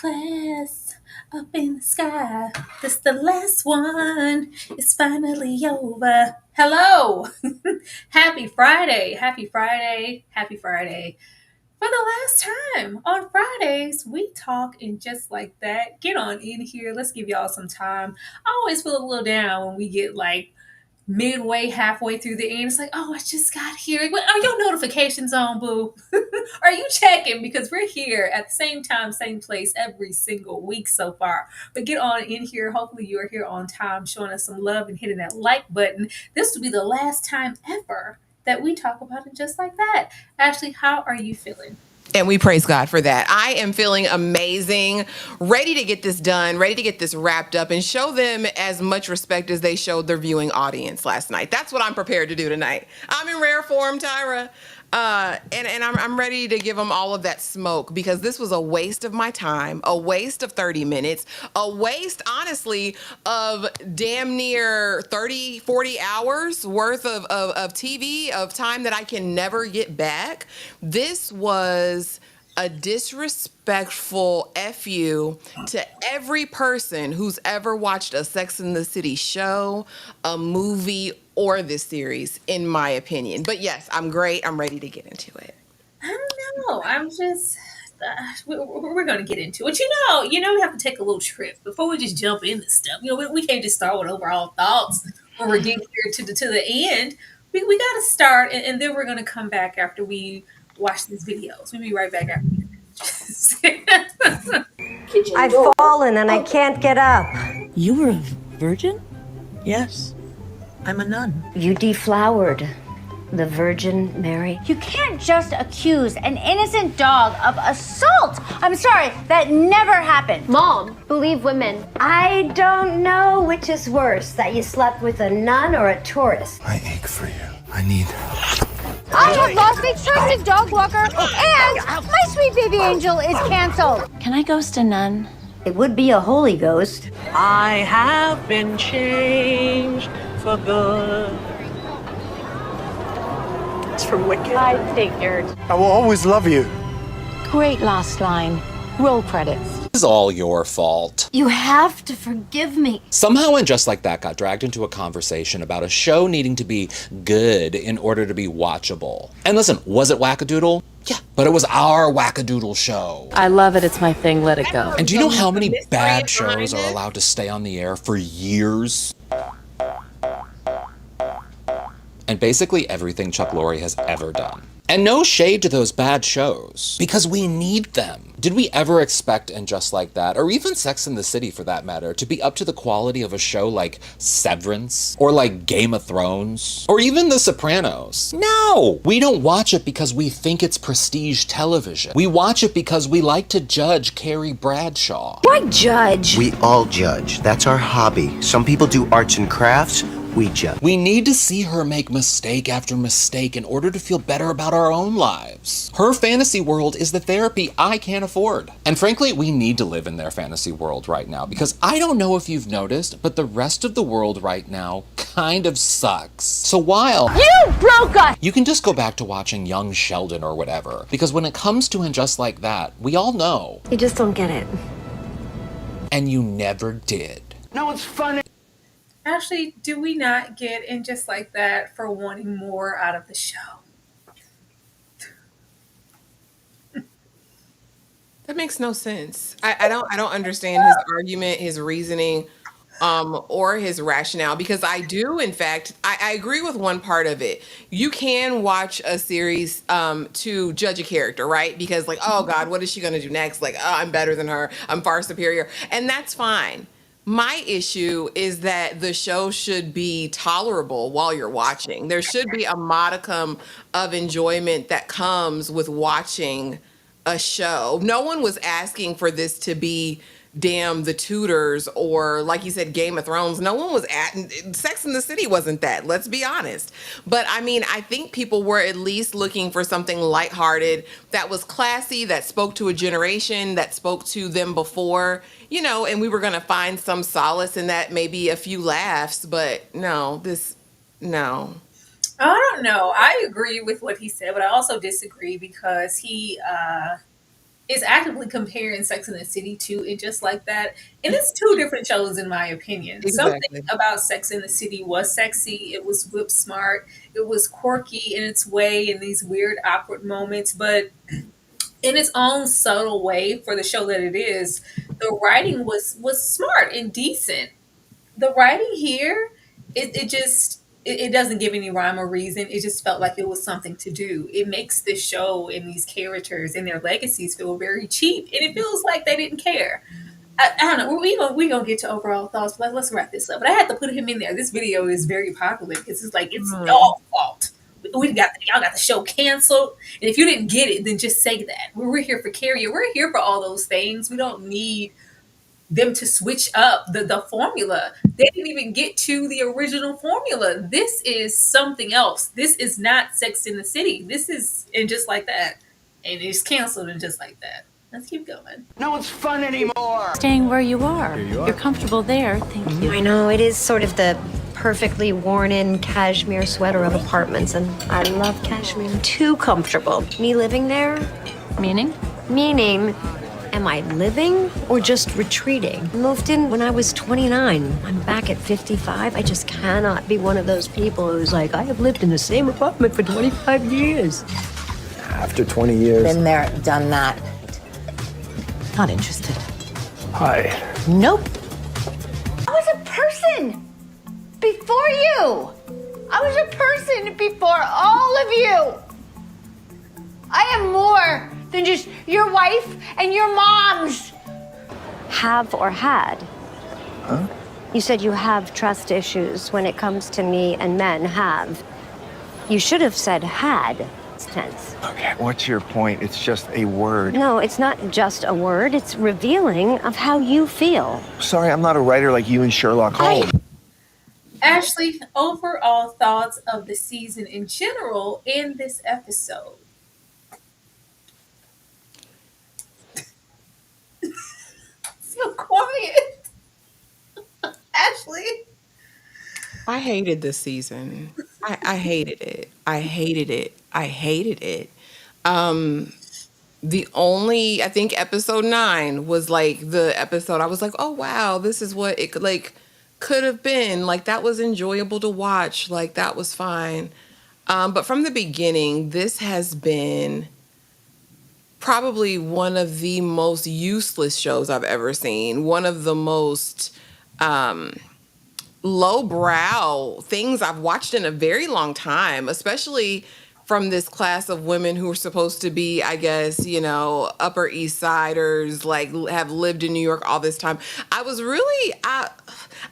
class up in the sky. This the last one. It's finally over. Hello. Happy Friday. Happy Friday. Happy Friday. For the last time on Fridays, we talk and just like that. Get on in here. Let's give y'all some time. I always feel a little down when we get like midway, halfway through the end. It's like, oh, I just got here. Are your notifications on, boo? Are you checking? Because we're here at the same time, same place every single week so far. But get on in here. Hopefully, you are here on time, showing us some love and hitting that like button. This will be the last time ever that we talk about it just like that. Ashley, how are you feeling? And we praise God for that. I am feeling amazing, ready to get this done, ready to get this wrapped up and show them as much respect as they showed their viewing audience last night. That's what I'm prepared to do tonight. I'm in rare form, Tyra. And I'm ready to give them all of that smoke because this was a waste of my time, a waste of 30 minutes, a waste, honestly, of damn near 30, 40 hours worth of TV, of time that I can never get back. This was a disrespectful FU to every person who's ever watched a Sex and the City show, a movie, or this series, in my opinion. But yes, I'm great. I'm ready to get into it. I don't know. I'm just. We're going to get into it. We have to take a little trip before we just jump into stuff. We can't just start with overall thoughts when we're getting here to the end. We got to start, and then we're going to come back after we watch these videos. We'll be right back after. I've fallen and I can't get up. You were a virgin? Yes. I'm a nun. You deflowered the Virgin Mary. You can't just accuse an innocent dog of assault. I'm sorry, that never happened. Mom, believe women. I don't know which is worse, that you slept with a nun or a tourist. I ache for you. I need... I have lost a trusted dog walker, and my sweet baby angel is canceled. Can I ghost a nun? It would be a holy ghost. I have been changed for good. It's from Wicked. I figured. I will always love you. Great last line. Roll credits. This is all your fault. You have to forgive me. Somehow and just like that got dragged into a conversation about a show needing to be good in order to be watchable. And listen, was it wackadoodle? Yeah, but it was our wackadoodle show. I love it. It's my thing. Let it go. And do you know how many bad shows are allowed to stay on the air for years? And basically everything Chuck Lorre has ever done. And no shade to those bad shows, because we need them. Did we ever expect And Just Like That, or even Sex and the City for that matter, to be up to the quality of a show like Severance, or like Game of Thrones, or even The Sopranos? No! We don't watch it because we think it's prestige television. We watch it because we like to judge Carrie Bradshaw. Why judge? We all judge. That's our hobby. Some people do arts and crafts. We judge. We need to see her make mistake after mistake in order to feel better about our own lives. Her fantasy world is the therapy I can't afford. And frankly, we need to live in their fantasy world right now, because I don't know if you've noticed, but the rest of the world right now kind of sucks. So while You broke us! you can just go back to watching Young Sheldon or whatever, because when it comes to And Just Like That, we all know. You just don't get it. And you never did. No, it's funny. Ashley, do we not get in just like that for wanting more out of the show? That makes no sense. I don't understand his argument, his reasoning, or his rationale, because I do, in fact, I agree with one part of it. You can watch a series to judge a character, right? Because like, oh God, what is she gonna do next? Like, oh, I'm better than her. I'm far superior. And that's fine. My issue is that the show should be tolerable while you're watching. There should be a modicum of enjoyment that comes with watching a show. No one was asking for this to be damn The Tudors or, like you said, Game of Thrones. No one was Sex and the City wasn't that, let's be honest. But I mean, I think people were at least looking for something lighthearted that was classy, that spoke to a generation, that spoke to them before, and we were going to find some solace in that, maybe a few laughs. But no. I don't know. I agree with what he said, but I also disagree because is actively comparing Sex and the City to It Just Like That. And it's two different shows, in my opinion. Something Exactly. about Sex and the City was sexy, it was whip smart, it was quirky in its way in these weird, awkward moments, but in its own subtle way for the show that it is, the writing was smart and decent. The writing here, it just it doesn't give any rhyme or reason. It just felt like it was something to do. It makes this show and these characters and their legacies feel very cheap, and it feels like they didn't care. I don't know. We gonna get to overall thoughts, but let's wrap this up. But I had to put him in there. This video is very popular because it's like it's y'all fault. We got y'all got the show canceled, and if you didn't get it, then just say that. We're here for Carrie. We're here for all those things. We don't need them to switch up the formula. They didn't even get to the original formula. This is something else. This is not Sex in the City. This is and just like that. And it's canceled and just like that. Let's keep going. No, it's fun anymore. Staying where you are. You're comfortable there. Thank you. I know, it is sort of the perfectly worn-in cashmere sweater of apartments, and I love cashmere. Too comfortable. Me living there? Meaning? Meaning, am I living or just retreating? Moved in when I was 29. I'm back at 55. I just cannot be one of those people who's like, I have lived in the same apartment for 25 years. After 20 years. Been there, done that. Not interested. Hi. Nope. I was a person before you. I was a person before all of you. I am more than just your wife and your mom's. Have or had? Huh? You said you have trust issues when it comes to me and men have. You should have said had. It's tense. Okay, what's your point? It's just a word. No, it's not just a word. It's revealing of how you feel. Sorry, I'm not a writer like you and Sherlock Holmes. Ashley, overall thoughts of the season in general in this episode. So quiet. Ashley. I hated this season. I hated it. I hated it. I hated it. The only, I think episode 9 was like the episode I was like, oh wow, this is what it could have been. Like that was enjoyable to watch. Like that was fine. But from the beginning, this has been probably one of the most useless shows I've ever seen. One of the most lowbrow things I've watched in a very long time, especially from this class of women who are supposed to be, I guess, Upper East Siders, like have lived in New York all this time. I was really, I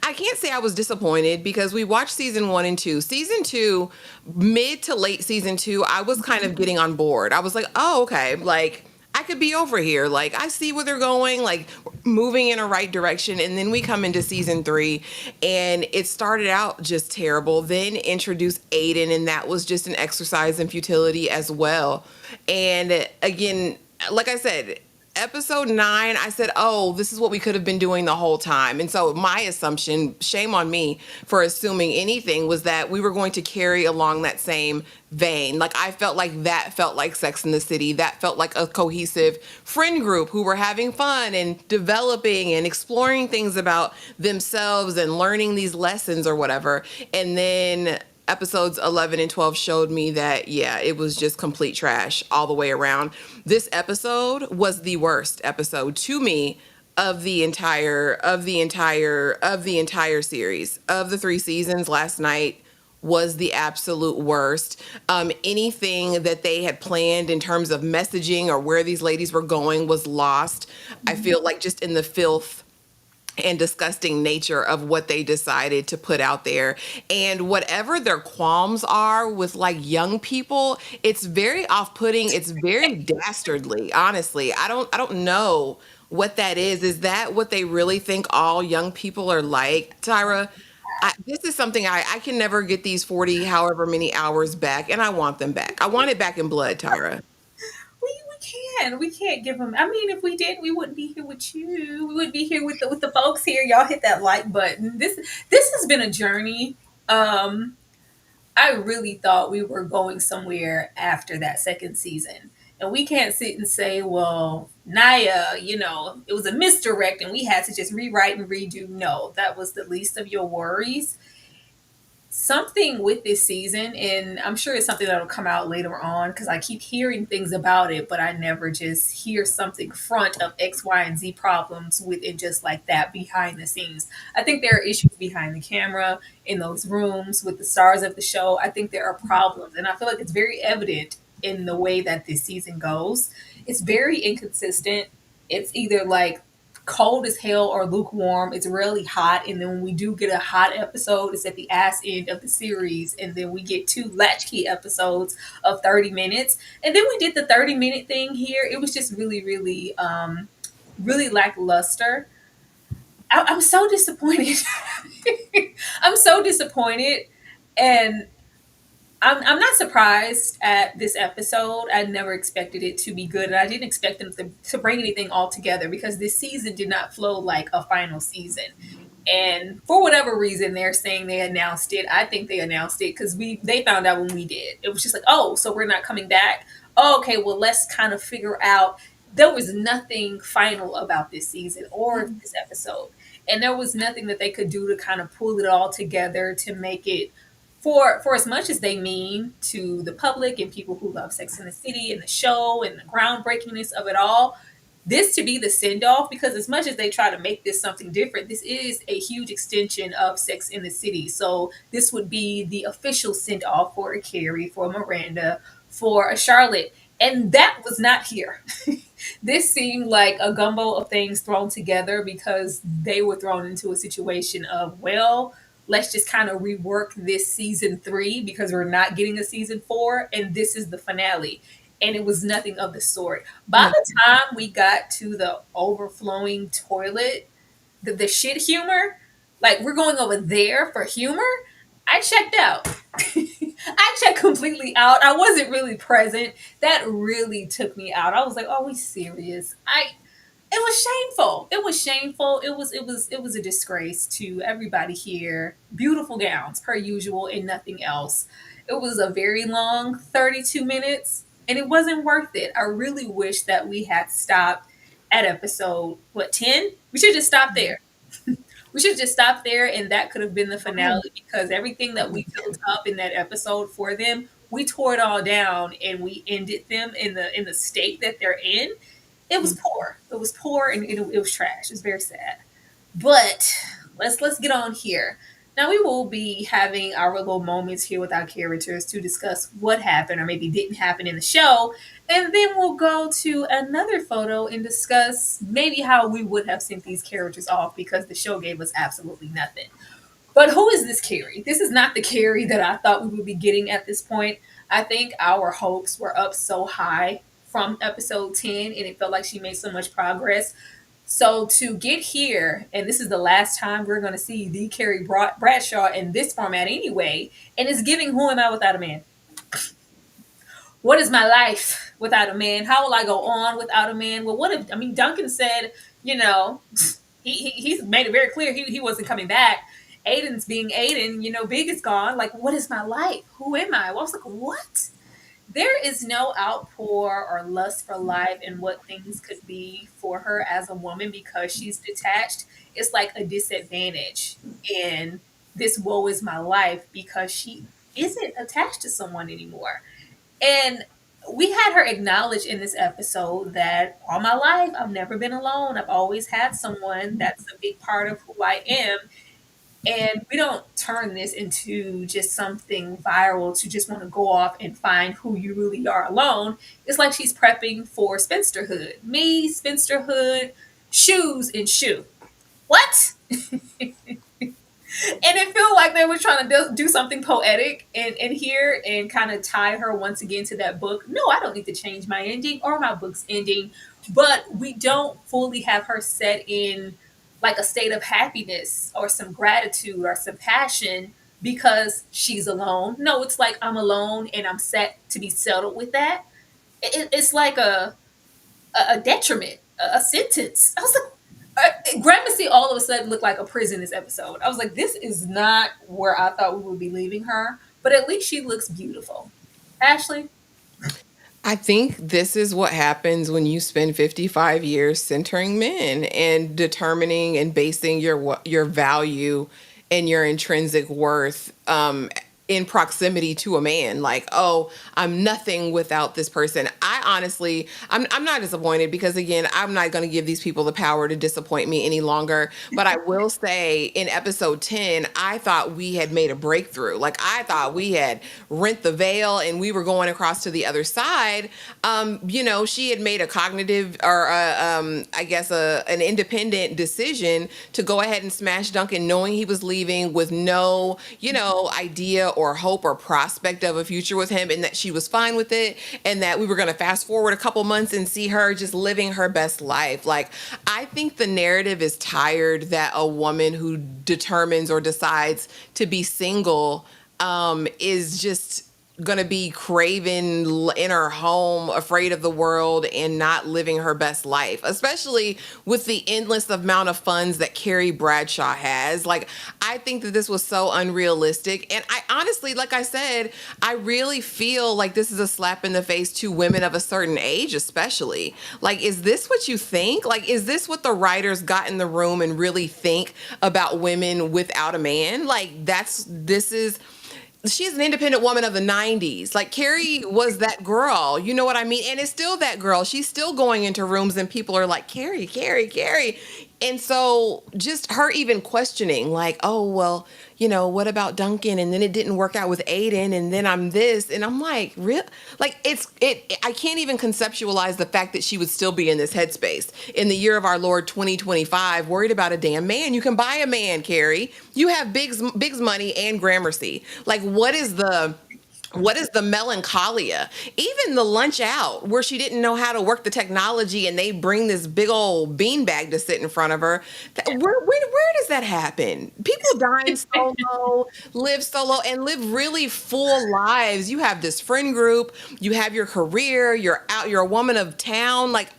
can't say I was disappointed because we watched season 1 and 2. Season 2, mid to late season 2, I was kind of getting on board. I was like, oh, okay, like I could be over here. Like I see where they're going, like moving in a right direction. And then we come into season 3 and it started out just terrible. Then introduced Aiden, and that was just an exercise in futility as well. And again, like I said, episode 9, I said, oh, this is what we could have been doing the whole time. And so my assumption, shame on me for assuming anything, was that we were going to carry along that same vein. Like I felt like that felt like Sex in the City. That felt like a cohesive friend group who were having fun and developing and exploring things about themselves and learning these lessons or whatever. And then episodes 11 and 12 showed me that, yeah, it was just complete trash all the way around. This episode was the worst episode to me of the entire series. Of the 3 seasons, last night was the absolute worst. Anything that they had planned in terms of messaging or where these ladies were going was lost. I feel like just in the filth and disgusting nature of what they decided to put out there. And whatever their qualms are with like young people, it's very off-putting. It's very dastardly, honestly. I don't know what that is. Is that what they really think all young people are like? Tyra, this is something I can never get these 40 however many hours back, and I want them back. I want it back in blood, Tyra. We can't give them. I mean, if we did, we wouldn't be here with you. We wouldn't be here with the folks here. Y'all hit that like button. This has been a journey. I really thought we were going somewhere after that second season, And we can't sit and say, well, Naya, it was a misdirect and we had to just rewrite and redo. No, that was the least of your worries. Something with this season, and I'm sure it's something that'll come out later on because I keep hearing things about it, but I never just hear something front of X, Y, and Z problems with it just like that behind the scenes. I think there are issues behind the camera in those rooms with the stars of the show. I think there are problems, and I feel like it's very evident in the way that this season goes. It's very inconsistent. It's either like cold as hell or lukewarm. It's really hot. And then when we do get a hot episode, it's at the ass end of the series. And then we get two latchkey episodes of 30 minutes. And then we did the 30-minute thing here. It was just really, really, really lackluster. I'm so disappointed. I'm so disappointed. And I'm not surprised at this episode. I never expected it to be good, and I didn't expect them to bring anything all together because this season did not flow like a final season. And for whatever reason, they're saying they announced it. I think they announced it because they found out when we did. It was just like, oh, so we're not coming back. Oh, okay, well, let's kind of figure out. There was nothing final about this season or this episode, and there was nothing that they could do to kind of pull it all together to make it for as much as they mean to the public and people who love Sex in the City and the show and the groundbreakingness of it all, this to be the send off, because as much as they try to make this something different, this is a huge extension of Sex in the City. So this would be the official send off for a Carrie, for a Miranda, for a Charlotte. And that was not here. This seemed like a gumbo of things thrown together because they were thrown into a situation of, well, let's just kind of rework this season 3 because we're not getting a season 4, and this is the finale. And it was nothing of the sort. By the time we got to the overflowing toilet, the shit humor, like we're going over there for humor, I checked out. I checked completely out. I wasn't really present. That really took me out. I was like, "Oh, we serious?" It was shameful. It was shameful. It was a disgrace to everybody here. Beautiful gowns per usual and nothing else. It was a very long 32 minutes and it wasn't worth it. I really wish that we had stopped at episode 10? We should just stop there. We should just stop there and that could have been the finale because everything that we built up in that episode for them, we tore it all down and we ended them in the state that they're in. It was poor. It was poor and it was trash. It was very sad. But let's get on here. Now we will be having our little moments here with our characters to discuss what happened or maybe didn't happen in the show, and then we'll go to another photo and discuss maybe how we would have sent these characters off because the show gave us absolutely nothing. But who is this Carrie? This is not the Carrie that I thought we would be getting at this point. I think our hopes were up so high from episode 10 and it felt like she made so much progress. So to get here, and this is the last time we're going to see the Carrie Bradshaw in this format anyway, and it's giving Who Am I Without a Man? What is my life without a man? How will I go on without a man? Well, what if, I mean, Duncan said, he's made it very clear he wasn't coming back. Aiden's being Aiden, Big is gone. Like, what is my life? Who am I? Well, I was like, what? There is no outpour or lust for life and what things could be for her as a woman because she's detached. It's like a disadvantage in this woe is my life because she isn't attached to someone anymore. And we had her acknowledge in this episode that all my life I've never been alone. I've always had someone that's a big part of who I am. And we don't turn this into just something viral to just want to go off and find who you really are alone. It's like she's prepping for spinsterhood. Me, spinsterhood, shoes, and shoe. What? And it felt like they were trying to do something poetic in here and kind of tie her once again to that book. No, I don't need to change my ending or my book's ending, but we don't fully have her set in like a state of happiness or some gratitude or some passion because she's alone. No, it's like I'm alone and I'm set to be settled with that. It's like a detriment, a sentence. I was like, Gramercy all of a sudden looked like a prison this episode. I was like, this is not where I thought we would be leaving her, but at least she looks beautiful. Ashley? I think this is what happens when you spend 55 years centering men and determining and basing your value and your intrinsic worth in proximity to a man. Like, oh, I'm nothing without this person. I honestly, I'm not disappointed because, again, I'm not going to give these people the power to disappoint me any longer. But I will say in episode 10, I thought we had made a breakthrough. Like, I thought we had rent the veil and we were going across to the other side. She had made a cognitive or I guess an independent decision to go ahead and smash Duncan, knowing he was leaving with no, idea or hope or prospect of a future with him, and that she was fine with it, and that we were going to fast forward a couple months and see her just living her best life. Like, I think the narrative is tired that a woman who determines or decides to be single is just gonna be craven in her home, afraid of the world, and not living her best life, especially with the endless amount of funds that Carrie Bradshaw has. Like, I think that this was so unrealistic. And I honestly, like I said, I really feel like this is a slap in the face to women of a certain age, especially. Like, is this what you think? Like, is this what the writers got in the room and really think about women without a man? Like, she's an independent woman of the 90s. Like, Carrie was that girl, you know what I mean? And it's still that girl. She's still going into rooms and people are like, Carrie, Carrie, Carrie. And so just her even questioning, like, oh, well, what about Duncan? And then it didn't work out with Aiden. And then I'm this. And I'm like, real? Like, I can't even conceptualize the fact that she would still be in this headspace in the year of our Lord 2025, worried about a damn man. You can buy a man, Carrie. You have Big's money and Gramercy. Like, what is the melancholia? Even the lunch out where she didn't know how to work the technology and they bring this big old beanbag to sit in front of her. Where does that happen? People dying solo, live solo, and live really full lives. You have this friend group, you have your career, you're a woman of town. Like,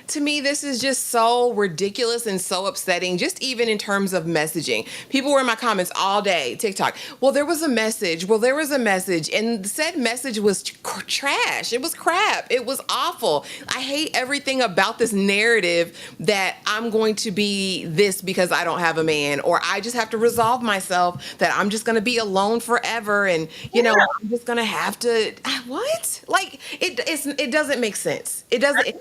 to me, this is just so ridiculous and so upsetting, just even in terms of messaging. People were in my comments all day, TikTok. Well, there was a message. And said message was trash. It was crap. It was awful. I hate everything about this narrative that I'm going to be this because I don't have a man, or I just have to resolve myself that I'm just going to be alone forever. And, I'm just going to have to, what? Like, it doesn't make sense. It doesn't make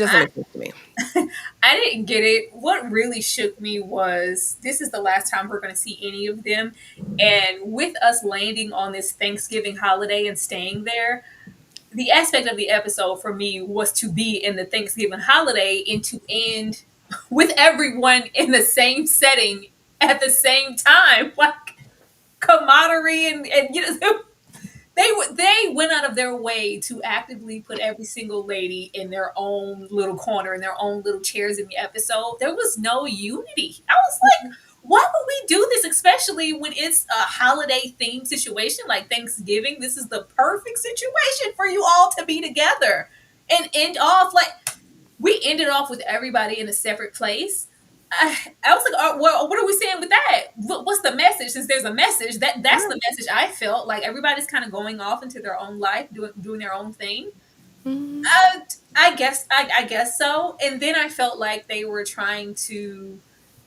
sense to me. I didn't get it. What really shook me was this is the last time we're going to see any of them. And with us landing on this Thanksgiving holiday and staying there, the aspect of the episode for me was to be in the Thanksgiving holiday and to end with everyone in the same setting at the same time. Like, camaraderie and they went out of their way to actively put every single lady in their own little corner, in their own little chairs in the episode. There was no unity. I was like, why would we do this, especially when it's a holiday themed situation like Thanksgiving? This is the perfect situation for you all to be together and end off like we ended off with everybody in a separate place. I was like, oh, well, what are we saying with that? What's the message? Since there's a message, that's the message I felt. Like, everybody's kind of going off into their own life, doing their own thing. I guess so. And then I felt like they were trying to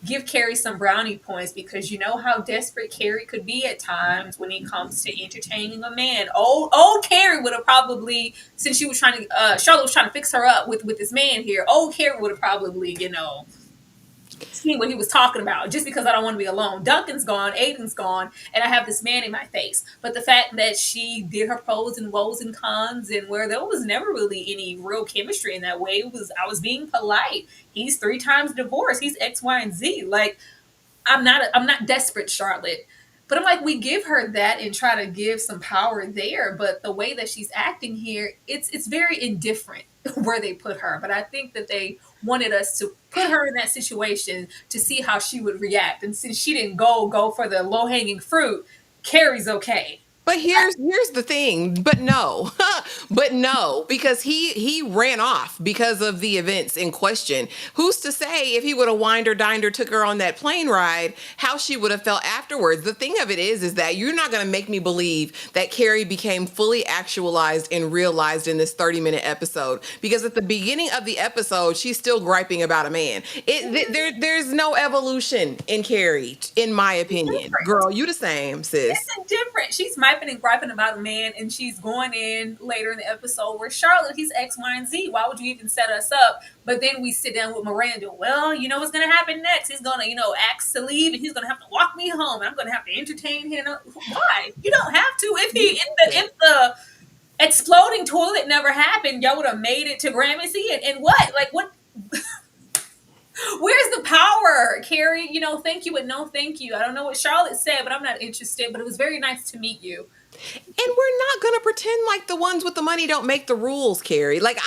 give Carrie some brownie points because you know how desperate Carrie could be at times when it comes to entertaining a man. Old Carrie would have probably, since she was trying to, Charlotte was trying to fix her up with this man here. Old Carrie would have probably, seeing what he was talking about, just because I don't want to be alone. Duncan's gone, Aiden's gone, and I have this man in my face. But the fact that she did her pros and woes and cons, and where there was never really any real chemistry in that way, I was being polite. He's 3 times divorced. He's X, Y, and Z. Like, I'm not desperate, Charlotte. But I'm like, we give her that and try to give some power there. But the way that she's acting here, it's very indifferent where they put her. But I think that they wanted us to put her in that situation to see how she would react. And since she didn't go for the low hanging fruit, Carrie's okay. But here's the thing. But no, But no, because he ran off because of the events in question. Who's to say if he would have wined or dined or took her on that plane ride, how she would have felt afterwards? The thing of it is that you're not going to make me believe that Carrie became fully actualized and realized in this 30-minute episode, because at the beginning of the episode, she's still griping about a man. There's no evolution in Carrie, in my opinion. Girl, you the same, sis. It's different. She's miping and griping about a man, and she's going in later in the episode where Charlotte, he's X, Y, and Z. Why would you even set us up? But then we sit down with Miranda. Well, you know what's going to happen next? He's going to, ask to leave, and he's going to have to walk me home, and I'm going to have to entertain him. Why? You don't have to. If the exploding toilet never happened, y'all would have made it to Gramercy, and what? Like what? Where's the power, Carrie? Thank you, but no thank you. I don't know what Charlotte said, but I'm not interested. But it was very nice to meet you. And we're not gonna pretend like the ones with the money don't make the rules, Carrie. Like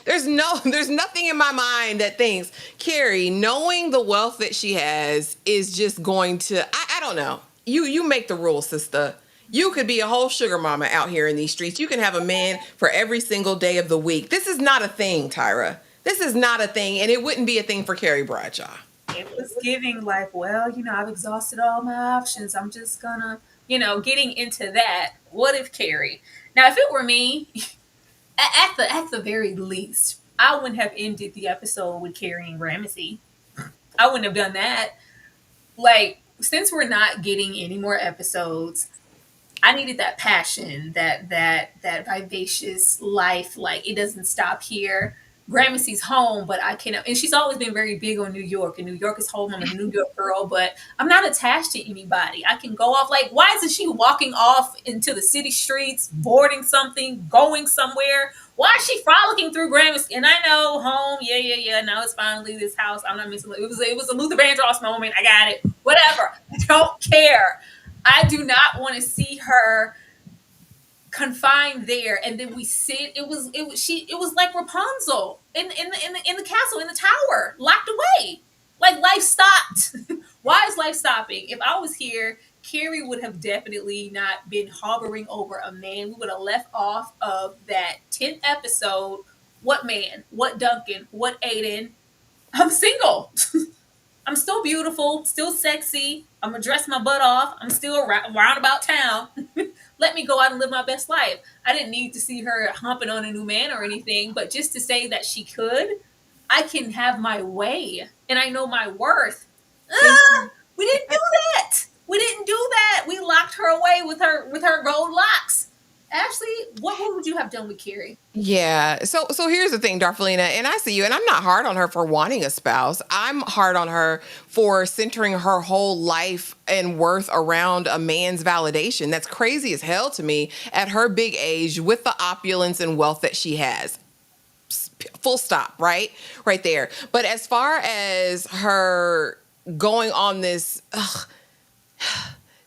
there's nothing in my mind that thinks Carrie, knowing the wealth that she has, is just going to. I don't know. You make the rules, sister. You could be a whole sugar mama out here in these streets. You can have a man for every single day of the week. This is not a thing, Tyra. This is not a thing, and it wouldn't be a thing for Carrie Bradshaw. It was giving like, well, I've exhausted all my options. I'm just gonna, getting into that. What if Carrie? Now, if it were me, at the very least, I wouldn't have ended the episode with Carrie and Gramercy. I wouldn't have done that. Like, since we're not getting any more episodes, I needed that passion, that vivacious life. Like, it doesn't stop here. Gramercy's home, but I cannot. And she's always been very big on New York, and New York is home. I'm a New York girl, but I'm not attached to anybody. I can go off. Like, why isn't she walking off into the city streets, boarding something, going somewhere? Why is she frolicking through Gramercy? And I know home, yeah. Now it's finally this house. I'm not missing. It was a Luther Vandross moment. I got it. Whatever. I don't care. I do not want to see her confined there, and then we sit. It was like Rapunzel in the castle, in the tower, locked away. Like, life stopped. Why is life stopping? If I was here, Carrie would have definitely not been hovering over a man. We would have left off of that 10th episode. What man? What Duncan? What Aiden? I'm single. I'm still beautiful, still sexy. I'm gonna dress my butt off. I'm still round about town. Let me go out and live my best life. I didn't need to see her humping on a new man or anything, but just to say that she could, I can have my way, and I know my worth. We didn't do that. We didn't do that. We locked her away with her gold locks. Ashley, what would you have done with Carrie? Yeah. So here's the thing, Darfelina, and I see you, and I'm not hard on her for wanting a spouse. I'm hard on her for centering her whole life and worth around a man's validation. That's crazy as hell to me at her big age, with the opulence and wealth that she has. Full stop, right? Right there. But as far as her going on this,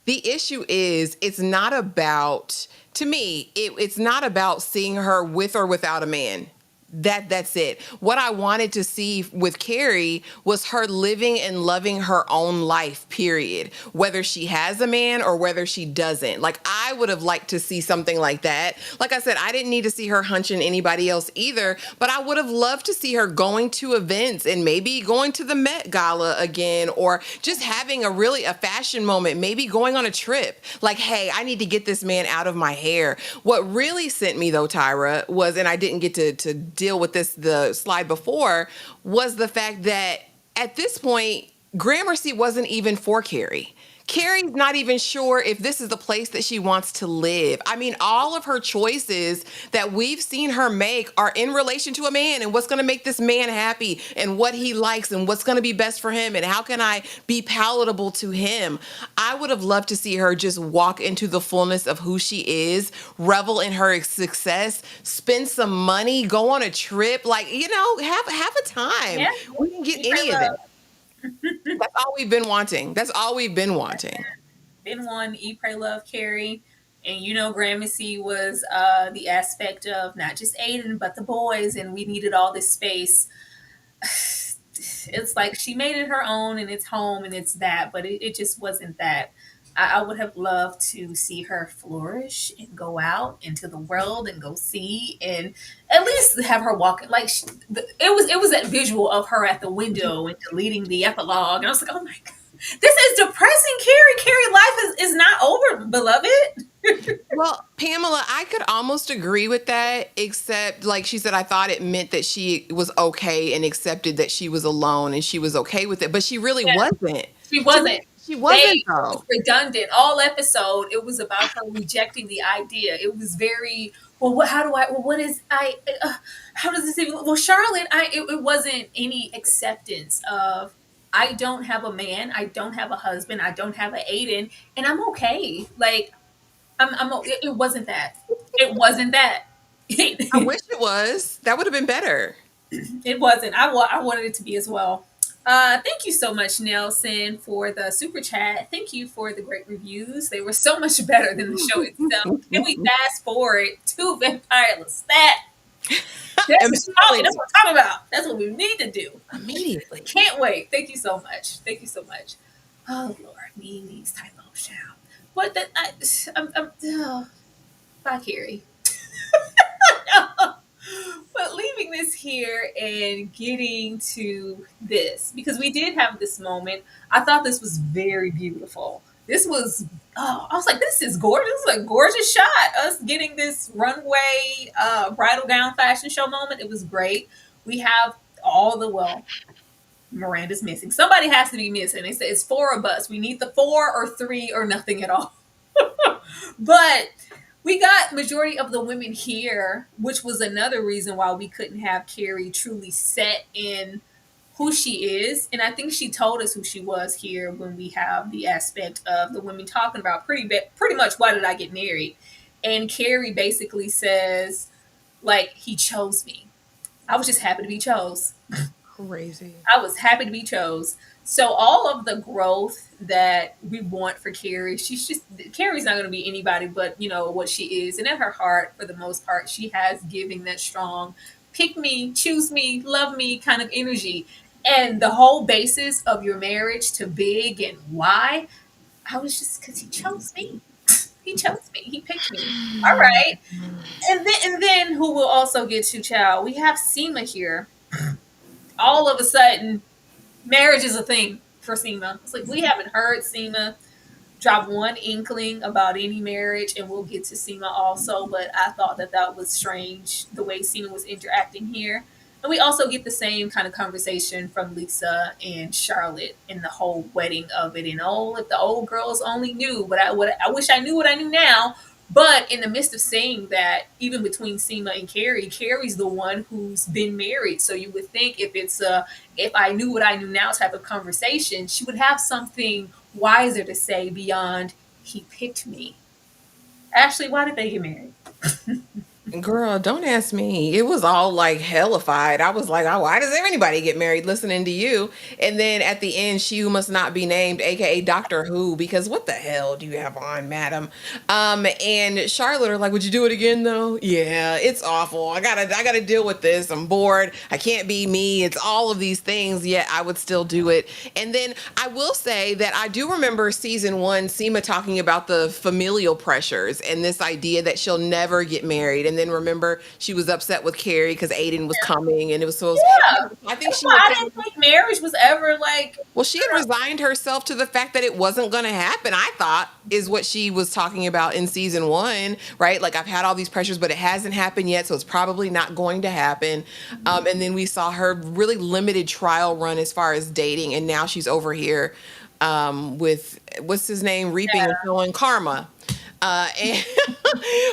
the issue is, it's not about, to me, it's not about seeing her with or without a man. That's it. What I wanted to see with Carrie was her living and loving her own life, period. Whether she has a man or whether she doesn't. Like, I would have liked to see something like that. Like I said, I didn't need to see her hunching anybody else either, but I would have loved to see her going to events and maybe going to the Met Gala again, or just having a fashion moment, maybe going on a trip. Like, hey, I need to get this man out of my hair. What really sent me though, Tyra, was, and I didn't get to deal with the slide before, was the fact that at this point, Gramercy wasn't even for Carrie. Carrie's not even sure if this is the place that she wants to live. I mean, all of her choices that we've seen her make are in relation to a man and what's going to make this man happy and what he likes and what's going to be best for him and how can I be palatable to him. I would have loved to see her just walk into the fullness of who she is, revel in her success, spend some money, go on a trip, like, have a time. Yeah. We didn't get any of it. That's all we've been wanting. Been one, Eat, Pray, Love, Carrie. And Gramercy was the aspect of not just Aiden, but the boys, and we needed all this space. It's like she made it her own, and it's home, and it's that, but it just wasn't that. I would have loved to see her flourish and go out into the world and go see, and at least have her walking like it was that visual of her at the window and deleting the epilogue, and I was like, oh my god, this is depressing, Carrie. Carrie, life is not over, beloved. Well, Pamela, I could almost agree with that, except like she said, I thought it meant that she was okay and accepted that she was alone and she was okay with it, but she really Yeah, wasn't. she wasn't. She They wasn't it was though. redundant. All episode, it was about her rejecting the idea. It was very well. What? How do I? Well, what is I? How does this even? Well, Charlotte, it wasn't any acceptance of. I don't have a man. I don't have a husband. I don't have an Aiden, and I'm okay. Like it wasn't that. It wasn't that. I wish it was. That would have been better. It wasn't. I wanted it to be as well. Thank you so much, Nelson, for the super chat. Thank you for the great reviews. They were so much better than the show itself. Can we fast forward to Vampire Lestat? That's talking. Immediately. That's what I'm talking about. That's what we need to do. Immediately. Can't wait. Thank you so much. Thank you so much. Oh Lord, me needs type of shout. What the? Bye, Carrie. But leaving this here and getting to this, because we did have this moment. I thought this was very beautiful. This was, oh, I was like, this is gorgeous. This is a gorgeous shot. Us getting this runway bridal gown fashion show moment. It was great. We have all the, well, Miranda's missing. Somebody has to be missing. They said it's four of us. We need the four or three or nothing at all. But we got majority of the women here, which was another reason why we couldn't have Carrie truly set in who she is. And I think she told us who she was here when we have the aspect of the women talking about pretty much why did I get married? And Carrie basically says, like, he chose me. I was just happy to be chose. Crazy. I was happy to be chose. So all of the growth that we want for Carrie, Carrie's not going to be anybody but what she is, and in her heart, for the most part, she has giving that strong, pick me, choose me, love me kind of energy. And the whole basis of your marriage to Big and why, I was just because he chose me. He chose me. He picked me. All right. And then who will also get to child? We have Seema here. All of a sudden, marriage is a thing for Seema. It's like we haven't heard Seema drop one inkling about any marriage, and we'll get to Seema also. But I thought that was strange the way Seema was interacting here, and we also get the same kind of conversation from Lisa and Charlotte in the whole wedding of it. And oh, if the old girls only knew, but I wish I knew what I knew now. But in the midst of saying that, even between Seema and Carrie, Carrie's the one who's been married. So you would think if I knew what I knew now type of conversation, she would have something wiser to say beyond he picked me. Ashley, why did they get married? Girl, don't ask me. It was all like hellified. I was like, oh, why does anybody get married listening to you? And then at the end, she who must not be named, aka Doctor Who, because what the hell do you have on, madam? And Charlotte are like, would you do it again though? Yeah, it's awful. I gotta deal with this. I'm bored. I can't be me. It's all of these things, yet I would still do it. And then I will say that I do remember season 1, Seema talking about the familial pressures and this idea that she'll never get married. And then remember, she was upset with Carrie because Aiden was coming, and it was so. Yeah, I think she. I didn't think marriage was ever like. Well, she had resigned herself to the fact that it wasn't going to happen. I thought is what she was talking about in season 1, right? Like I've had all these pressures, but it hasn't happened yet, so it's probably not going to happen. And then we saw her really limited trial run as far as dating, and now she's over here with what's his name, reaping and sowing karma. And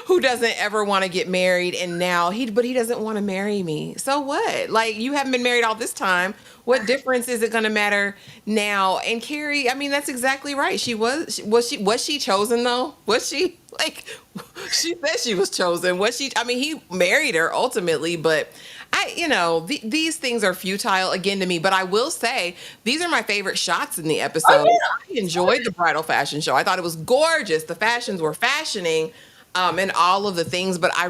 who doesn't ever want to get married, and now he doesn't want to marry me. So what? Like, you haven't been married all this time. What difference is it going to matter now? And Carrie, I mean, that's exactly right. Was she chosen though? Was she like, she said she was chosen. Was she? I mean, he married her ultimately, but these things are futile again to me, but I will say these are my favorite shots in the episode. Oh, yeah. I enjoyed the bridal fashion show. I thought it was gorgeous. The fashions were fashioning. and all of the things, but I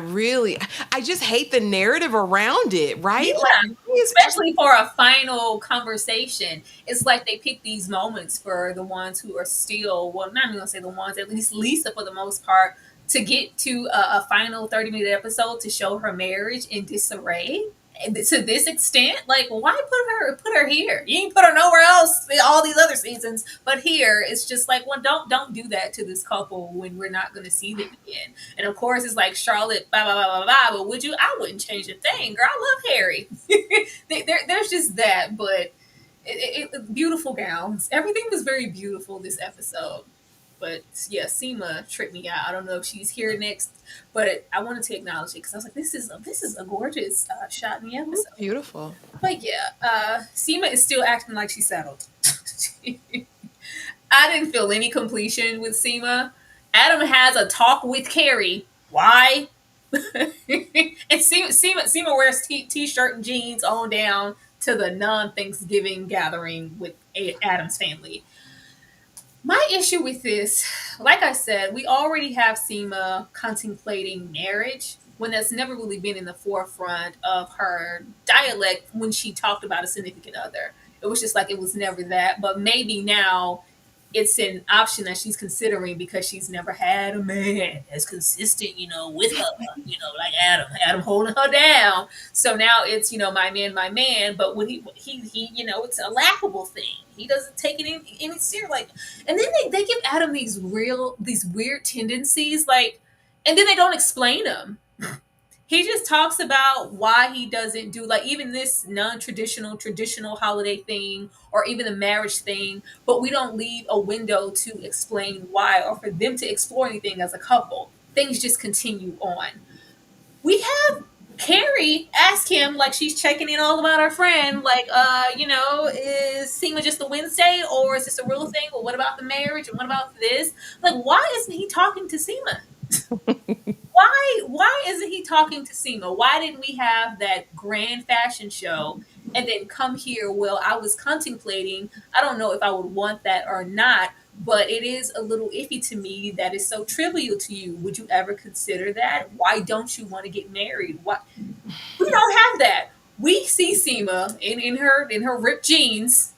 just hate the narrative around it, right? Yeah, Like, he is especially for a final conversation. It's like they pick these moments for the ones who are still, well, not even gonna say the ones, at least Lisa for the most part, to get to a final 30-minute episode to show her marriage in disarray. And to this extent, like, why put her here? You ain't put her nowhere else in all these other seasons, but here it's just like, well, don't do that to this couple when we're not going to see them again. And of course, it's like Charlotte, blah blah blah blah blah. But would you? I wouldn't change a thing, girl. I love Harry. There's just that, but beautiful gowns. Everything was very beautiful this episode. But yeah, Seema tricked me out. I don't know if she's here next, but I wanted to acknowledge it because I was like, this is a gorgeous shot in the episode. beautiful. But yeah, Seema is still acting like she's settled. I didn't feel any completion with Seema. Adam has a talk with Carrie. Why? And Seema wears t-shirt and jeans on down to the non-Thanksgiving gathering with Adam's family. My issue with this, like I said, we already have Seema contemplating marriage when that's never really been in the forefront of her dialect when she talked about a significant other. It was just like it was never that. But maybe now it's an option that she's considering because she's never had a man as consistent, with her, like Adam holding her down. So now it's, my man. But when he it's a laughable thing. He doesn't take it any serious. Like, and then they give Adam these weird tendencies, like, and then they don't explain them. He just talks about why he doesn't do, like, even this traditional holiday thing or even the marriage thing, but we don't leave a window to explain why or for them to explore anything as a couple. Things just continue on. We have Carrie ask him, like, she's checking in all about our friend, like, is Seema just a Wednesday or is this a real thing? Or what about the marriage? And what about this? Like, why isn't he talking to Seema? Why isn't he talking to Seema? Why didn't we have that grand fashion show and then come here? Well, I was contemplating, I don't know if I would want that or not, but it is a little iffy to me that is so trivial to you. Would you ever consider that? Why don't you want to get married? Why? We don't have that. We see Seema in her ripped jeans,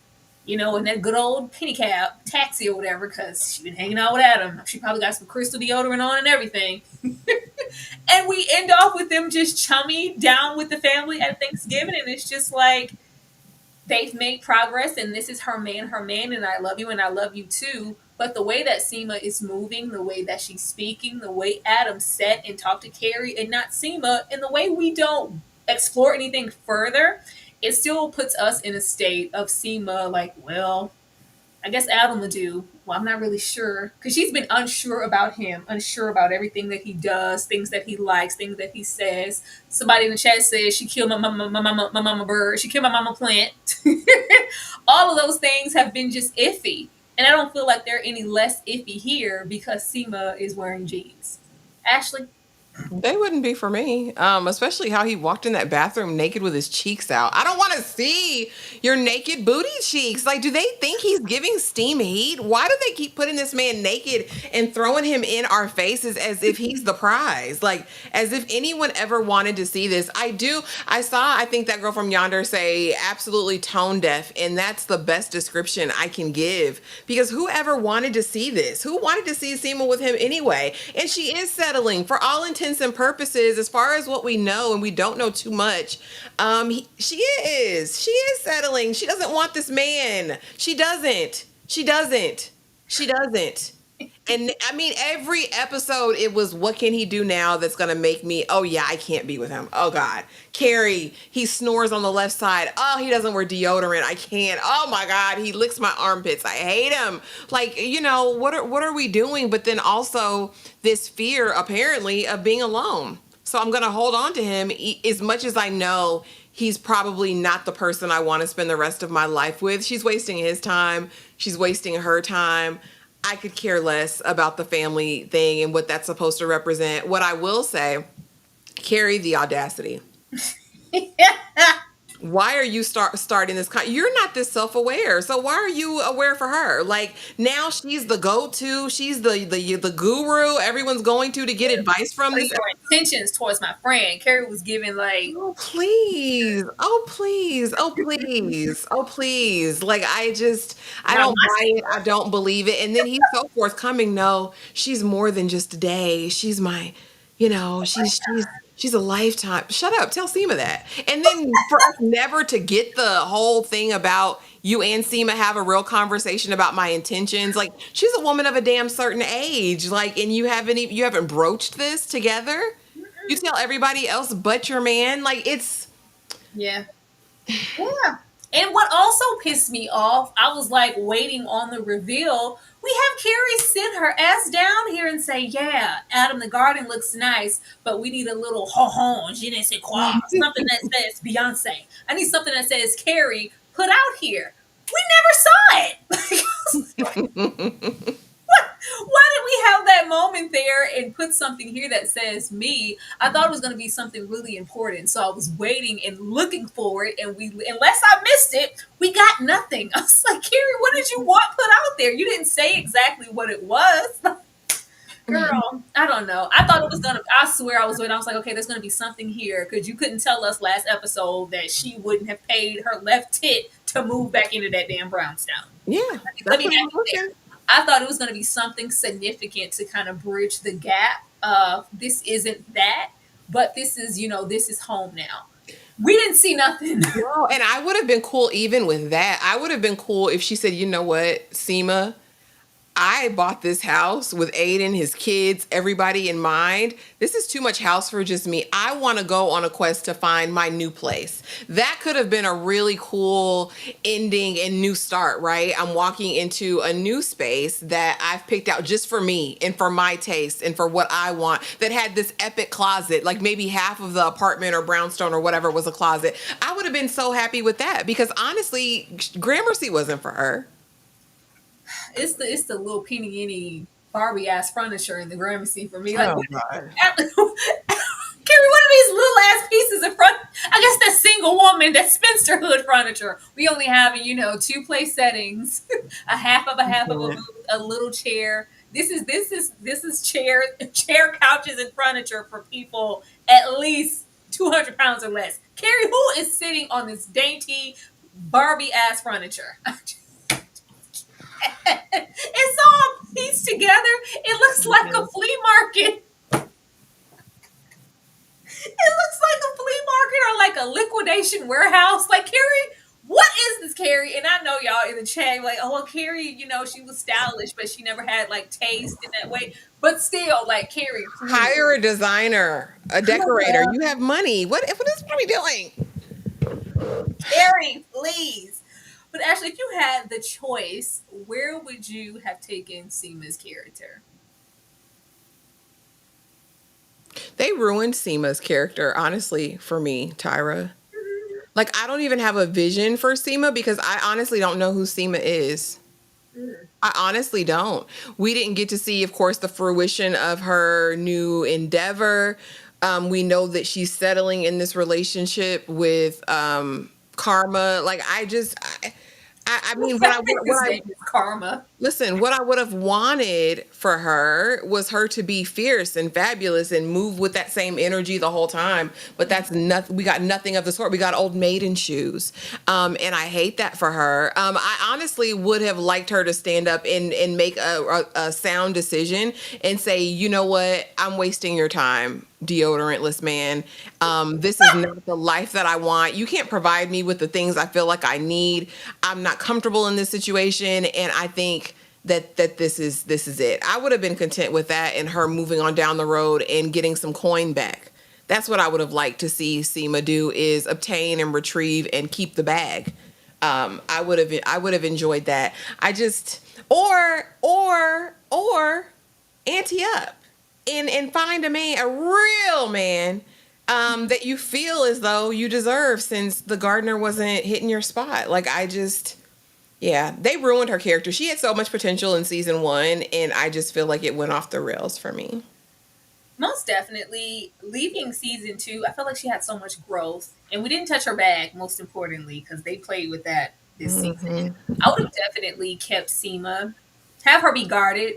in that good old penny cap taxi or whatever, because she's been hanging out with Adam. She probably got some crystal deodorant on and everything. And we end off with them just chummy down with the family at Thanksgiving, and it's just like they've made progress, and this is her man, and I love you, and I love you too. But the way that Seema is moving, the way that she's speaking, the way Adam sat and talked to Carrie and not Seema, and the way we don't explore anything further, it still puts us in a state of Seema like, well, I guess Adam will do. Well, I'm not really sure because she's been unsure about him, unsure about everything that he does, things that he likes, things that he says. Somebody in the chat says she killed my mama bird. She killed my mama plant. All of those things have been just iffy, and I don't feel like they're any less iffy here because Seema is wearing jeans. Ashley. They wouldn't be for me, especially how he walked in that bathroom naked with his cheeks out. I don't want to see your naked booty cheeks. Like, do they think he's giving steam heat? Why do they keep putting this man naked and throwing him in our faces as if he's the prize? Like, as if anyone ever wanted to see this. I think that girl from Yonder say absolutely tone deaf, and that's the best description I can give because whoever wanted to see this? Who wanted to see Seema with him anyway? And she is settling for all intents and purposes, as far as what we know, and we don't know too much. She is settling. She doesn't want this man. She doesn't. And I mean, every episode, it was, what can he do now that's going to make me, oh yeah, I can't be with him. Oh God. Carrie, he snores on the left side. Oh, he doesn't wear deodorant. I can't. Oh my God. He licks my armpits. I hate him. Like, what are we doing? But then also this fear, apparently, of being alone. So I'm going to hold on to him as much as I know he's probably not the person I want to spend the rest of my life with. She's wasting his time. She's wasting her time. I could care less about the family thing and what that's supposed to represent. What I will say, Carrie, the audacity. why are you starting this you're not this self-aware, so why are you aware for her? Like, now she's the go-to, she's the guru everyone's going to get advice from For this. your intentions towards my friend, Carrie was giving like, Oh please, oh please, oh please, oh please. Like, I not don't my buy it, I Seema. don't believe it. And then he's so forthcoming. No, she's more than just a day, she's my, she's a lifetime. Shut up, tell Seema that. And then for us never to get the whole thing about you and Seema have a real conversation about my intentions. Like, she's a woman of a damn certain age, like, and you haven't broached this together. You tell everybody else but your man. Like, it's Yeah. Yeah. And what also pissed me off, I was like waiting on the reveal. We have Carrie sit her ass down here and say, "Yeah, Adam, the garden looks nice, but we need a little ho je ne sais quoi, something that says Beyonce. I need something that says Carrie put out here." We never saw it. Why did we have that moment there and put something here that says me? I thought it was going to be something really important, so I was waiting and looking for it, and unless I missed it, we got nothing. I was like, Carrie, what did you want put out there? You didn't say exactly what it was. Girl, I don't know. I thought it was gonna. I swear, I was waiting. I was like, okay, there's gonna be something here because you couldn't tell us last episode that she wouldn't have paid her left tit to move back into that damn brownstone. Yeah, Let me that's back what it there. I thought it was going to be something significant to kind of bridge the gap of this isn't that, but this is, this is home now. We didn't see nothing. No, and I would have been cool even with that. I would have been cool if she said, you know what, Seema, I bought this house with Aiden, his kids, everybody in mind. This is too much house for just me. I want to go on a quest to find my new place. That could have been a really cool ending and new start, right? I'm walking into a new space that I've picked out just for me and for my taste and for what I want, that had this epic closet, like maybe half of the apartment or brownstone or whatever was a closet. I would have been so happy with that because honestly, Gramercy wasn't for her. It's the little peeny Barbie ass furniture in the Gramercy for me. Like, Oh, God. Carrie, what are these little ass pieces in front? I guess that single woman, that spinsterhood furniture. We only have, 2 place settings, a half of a little chair. This is chair couches and furniture for people at least 200 pounds or less. Carrie, who is sitting on this dainty Barbie ass furniture? It's all pieced together. It looks like a flea market. It looks like a flea market or like a liquidation warehouse. Like, Carrie, what is this, Carrie? And I know y'all in the chat like, oh, well, Carrie, she was stylish, but she never had like taste in that way. But still, like, Carrie, please. Hire a designer, a decorator. You have money. What is we doing? Carrie, please. But actually, if you had the choice, where would you have taken Seema's character? They ruined Seema's character, honestly, for me, Tyra. Like, I don't even have a vision for Seema because I honestly don't know who Seema is. I honestly don't. We didn't get to see, of course, the fruition of her new endeavor. We know that she's settling in this relationship with Karma. Like, I mean, Karma. Listen, what I would have wanted for her was her to be fierce and fabulous and move with that same energy the whole time. But that's nothing. We got nothing of the sort. We got old maiden shoes. And I hate that for her. I honestly would have liked her to stand up and make a sound decision and say, you know what? I'm wasting your time, deodorantless man. This is not the life that I want. You can't provide me with the things I feel like I need. I'm not comfortable in this situation, and I think that this is it. I would have been content with that and her moving on down the road and getting some coin back. That's what I would have liked to see Seema do, is obtain and retrieve and keep the bag. I would have enjoyed that. I just or ante up and find a man, a real man, that you feel as though you deserve, since the gardener wasn't hitting your spot. Like, yeah, they ruined her character. She had so much potential in season 1, and I just feel like it went off the rails for me. Most definitely. Leaving season 2, I felt like she had so much growth, and we didn't touch her bag. Most importantly, because they played with that this season. I would have definitely kept Seema, have her be guarded.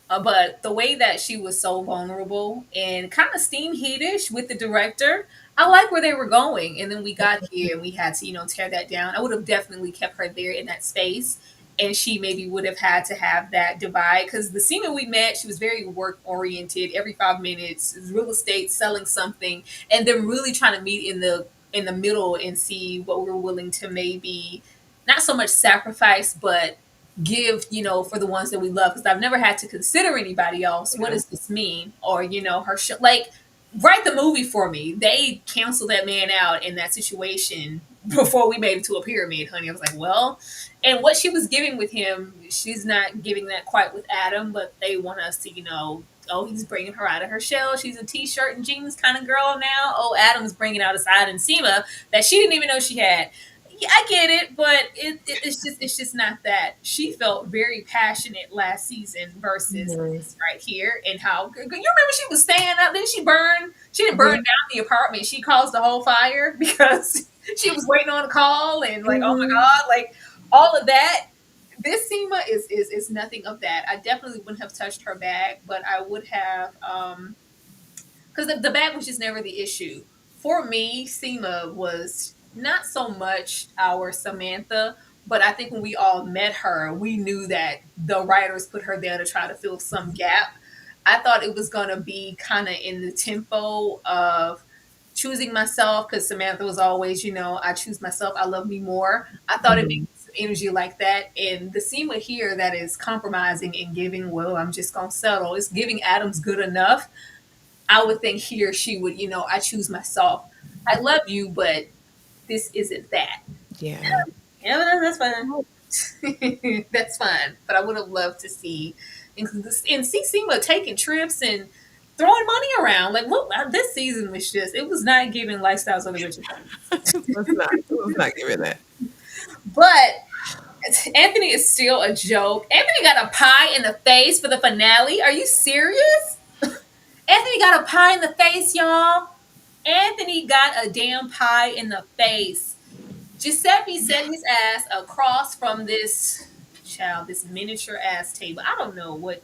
But the way that she was so vulnerable and kind of steam heatish with the director, I like where they were going. And then we got here and we had to, tear that down. I would have definitely kept her there in that space. And she maybe would have had to have that divide because the Seema we met, she was very work oriented. Every 5 minutes, real estate, selling something, and then really trying to meet in the middle and see what we're willing to maybe not so much sacrifice, but give, for the ones that we love. Because I've never had to consider anybody else. What does this mean? Or, her show, like, write the movie for me. They canceled that man out in that situation before we made it to a pyramid, honey. I was like, well, and what she was giving with him, she's not giving that quite with Adam, but they want us to, oh, he's bringing her out of her shell. She's a t-shirt and jeans kind of girl now. Oh, Adam's bringing out a side in Seema that she didn't even know she had. Yeah, I get it, but it's just not that. She felt very passionate last season versus this right here, and how you remember she was staying up. Then she burned. She didn't burn down the apartment. She caused the whole fire because she was waiting on a call and like, oh my god, like all of that. This Seema is nothing of that. I definitely wouldn't have touched her bag, but I would have because the bag was just never the issue. For me, Seema was not so much our Samantha, but I think when we all met her, we knew that the writers put her there to try to fill some gap. I thought it was going to be kind of in the tempo of choosing myself because Samantha was always, I choose myself, I love me more. I thought it'd be some energy like that. And the Seema here that is compromising and giving, well, I'm just going to settle. It's giving Adams good enough. I would think he or she would, I choose myself. I love you, but this isn't that. Yeah. Yeah, that's fine. That's fine. But I would have loved to see and see Seema taking trips and throwing money around. Like, what this season was just, it was not giving lifestyles of the rich. Let's not give it that. But Anthony is still a joke. Anthony got a pie in the face for the finale. Are you serious? Anthony got a pie in the face, y'all. Anthony got a damn pie in the face. Giuseppe set his ass across from this miniature ass table. I don't know what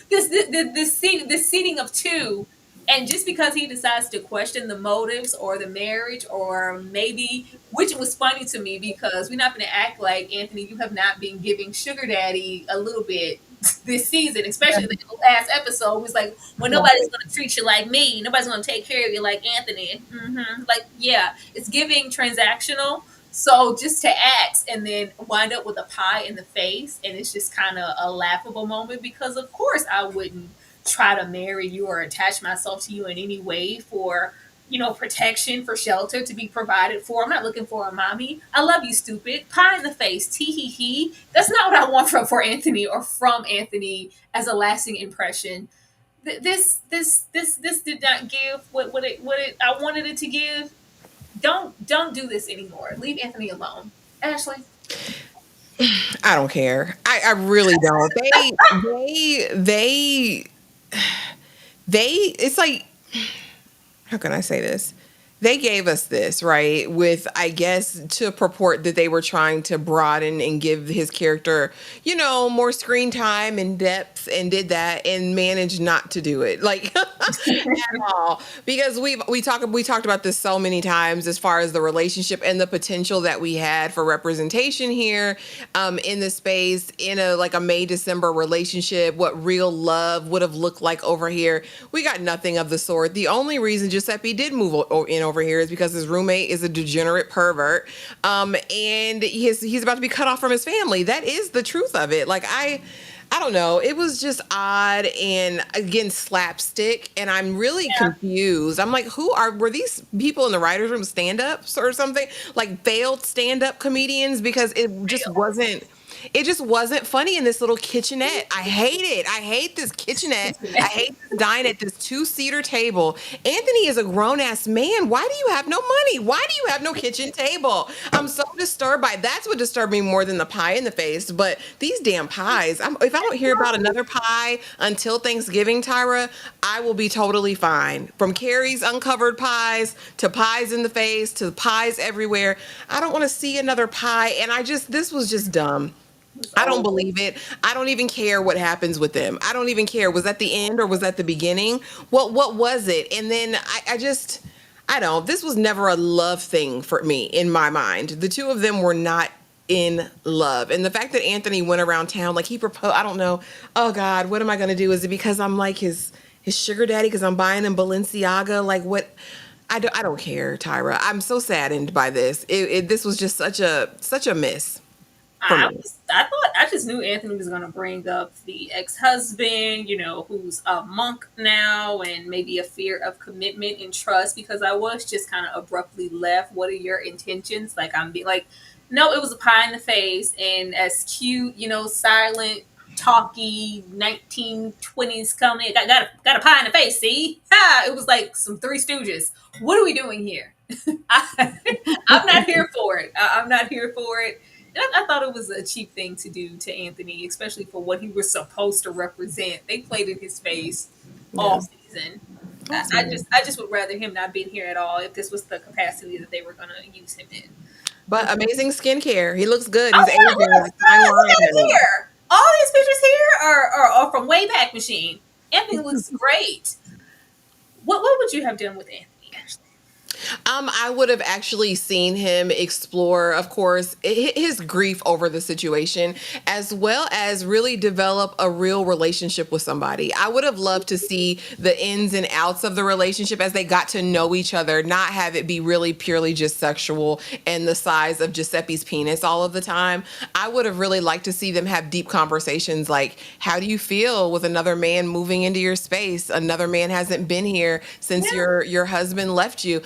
this seating of two, and just because he decides to question the motives or the marriage, or maybe, which was funny to me because we're not going to act like, Anthony, you have not been giving sugar daddy a little bit this season, especially the last episode was like, well, nobody's going to treat you like me, nobody's going to take care of you like Anthony. Like, yeah, it's giving transactional. So just to act and then wind up with a pie in the face, and it's just kind of a laughable moment because, of course, I wouldn't try to marry you or attach myself to you in any way for, protection, for shelter to be provided for. I'm not looking for a mommy. I love you, stupid. Pie in the face. Tee hee hee. That's not what I want for Anthony or from Anthony as a lasting impression. This did not give what it I wanted it to give. Don't do this anymore. Leave Anthony alone. Ashley. I don't care. I really don't. They it's like, how can I say this? They gave us this, right? With, I guess, to purport that they were trying to broaden and give his character, more screen time and depth, and did that and managed not to do it, like at all. Because we talked about this so many times as far as the relationship and the potential that we had for representation here, in the space, in a May-December relationship, what real love would have looked like over here. We got nothing of the sort. The only reason Giuseppe did move in over here is because his roommate is a degenerate pervert, and he's about to be cut off from his family. That is the truth of it. Like, I don't know. It was just odd and, again, slapstick, and I'm really confused. I'm like, were these people in the writer's room stand-ups or something? Like, failed stand-up comedians? Because it just wasn't. it just wasn't funny in this little kitchenette. I hate it. I hate this kitchenette. I hate this dine at this 2-seater table. Anthony is a grown ass man. Why do you have no money? Why do you have no kitchen table? I'm so disturbed by that's what disturbed me more than the pie in the face. But these damn pies. If I don't hear about another pie until Thanksgiving, Tyra, I will be totally fine. From Carrie's uncovered pies to pies in the face to pies everywhere. I don't want to see another pie. And this was just dumb. I don't believe it. I don't even care what happens with them. I don't even care. Was that the end or was that the beginning? What was it? And then I don't. This was never a love thing for me in my mind. The two of them were not in love. And the fact that Anthony went around town like he proposed, I don't know. Oh God, what am I going to do? Is it because I'm like his sugar daddy because I'm buying him Balenciaga? Like what? I don't care, Tyra. I'm so saddened by this. This was just such a miss for me. I just knew Anthony was going to bring up the ex-husband, who's a monk now, and maybe a fear of commitment and trust, because I was just kind of abruptly left. What are your intentions? Like, I'm being like, no, it was a pie in the face, and as cute, silent, talky 1920s comedy. Got a pie in the face. See, it was like some Three Stooges. What are we doing here? I'm not here for it. I'm not here for it. I thought it was a cheap thing to do to Anthony, especially for what he was supposed to represent. They played in his face all season. I just would rather him not been here at all if this was the capacity that they were going to use him in. But amazing skincare. He looks good. He's aging. Look at here. All these pictures here are from way back machine. Anthony looks great. What would you have done with Anthony, actually? I would have actually seen him explore, of course, his grief over the situation, as well as really develop a real relationship with somebody. I would have loved to see the ins and outs of the relationship as they got to know each other, not have it be really purely just sexual and the size of Giuseppe's penis all of the time. I would have really liked to see them have deep conversations like, how do you feel with another man moving into your space? Another man hasn't been here since your husband left you.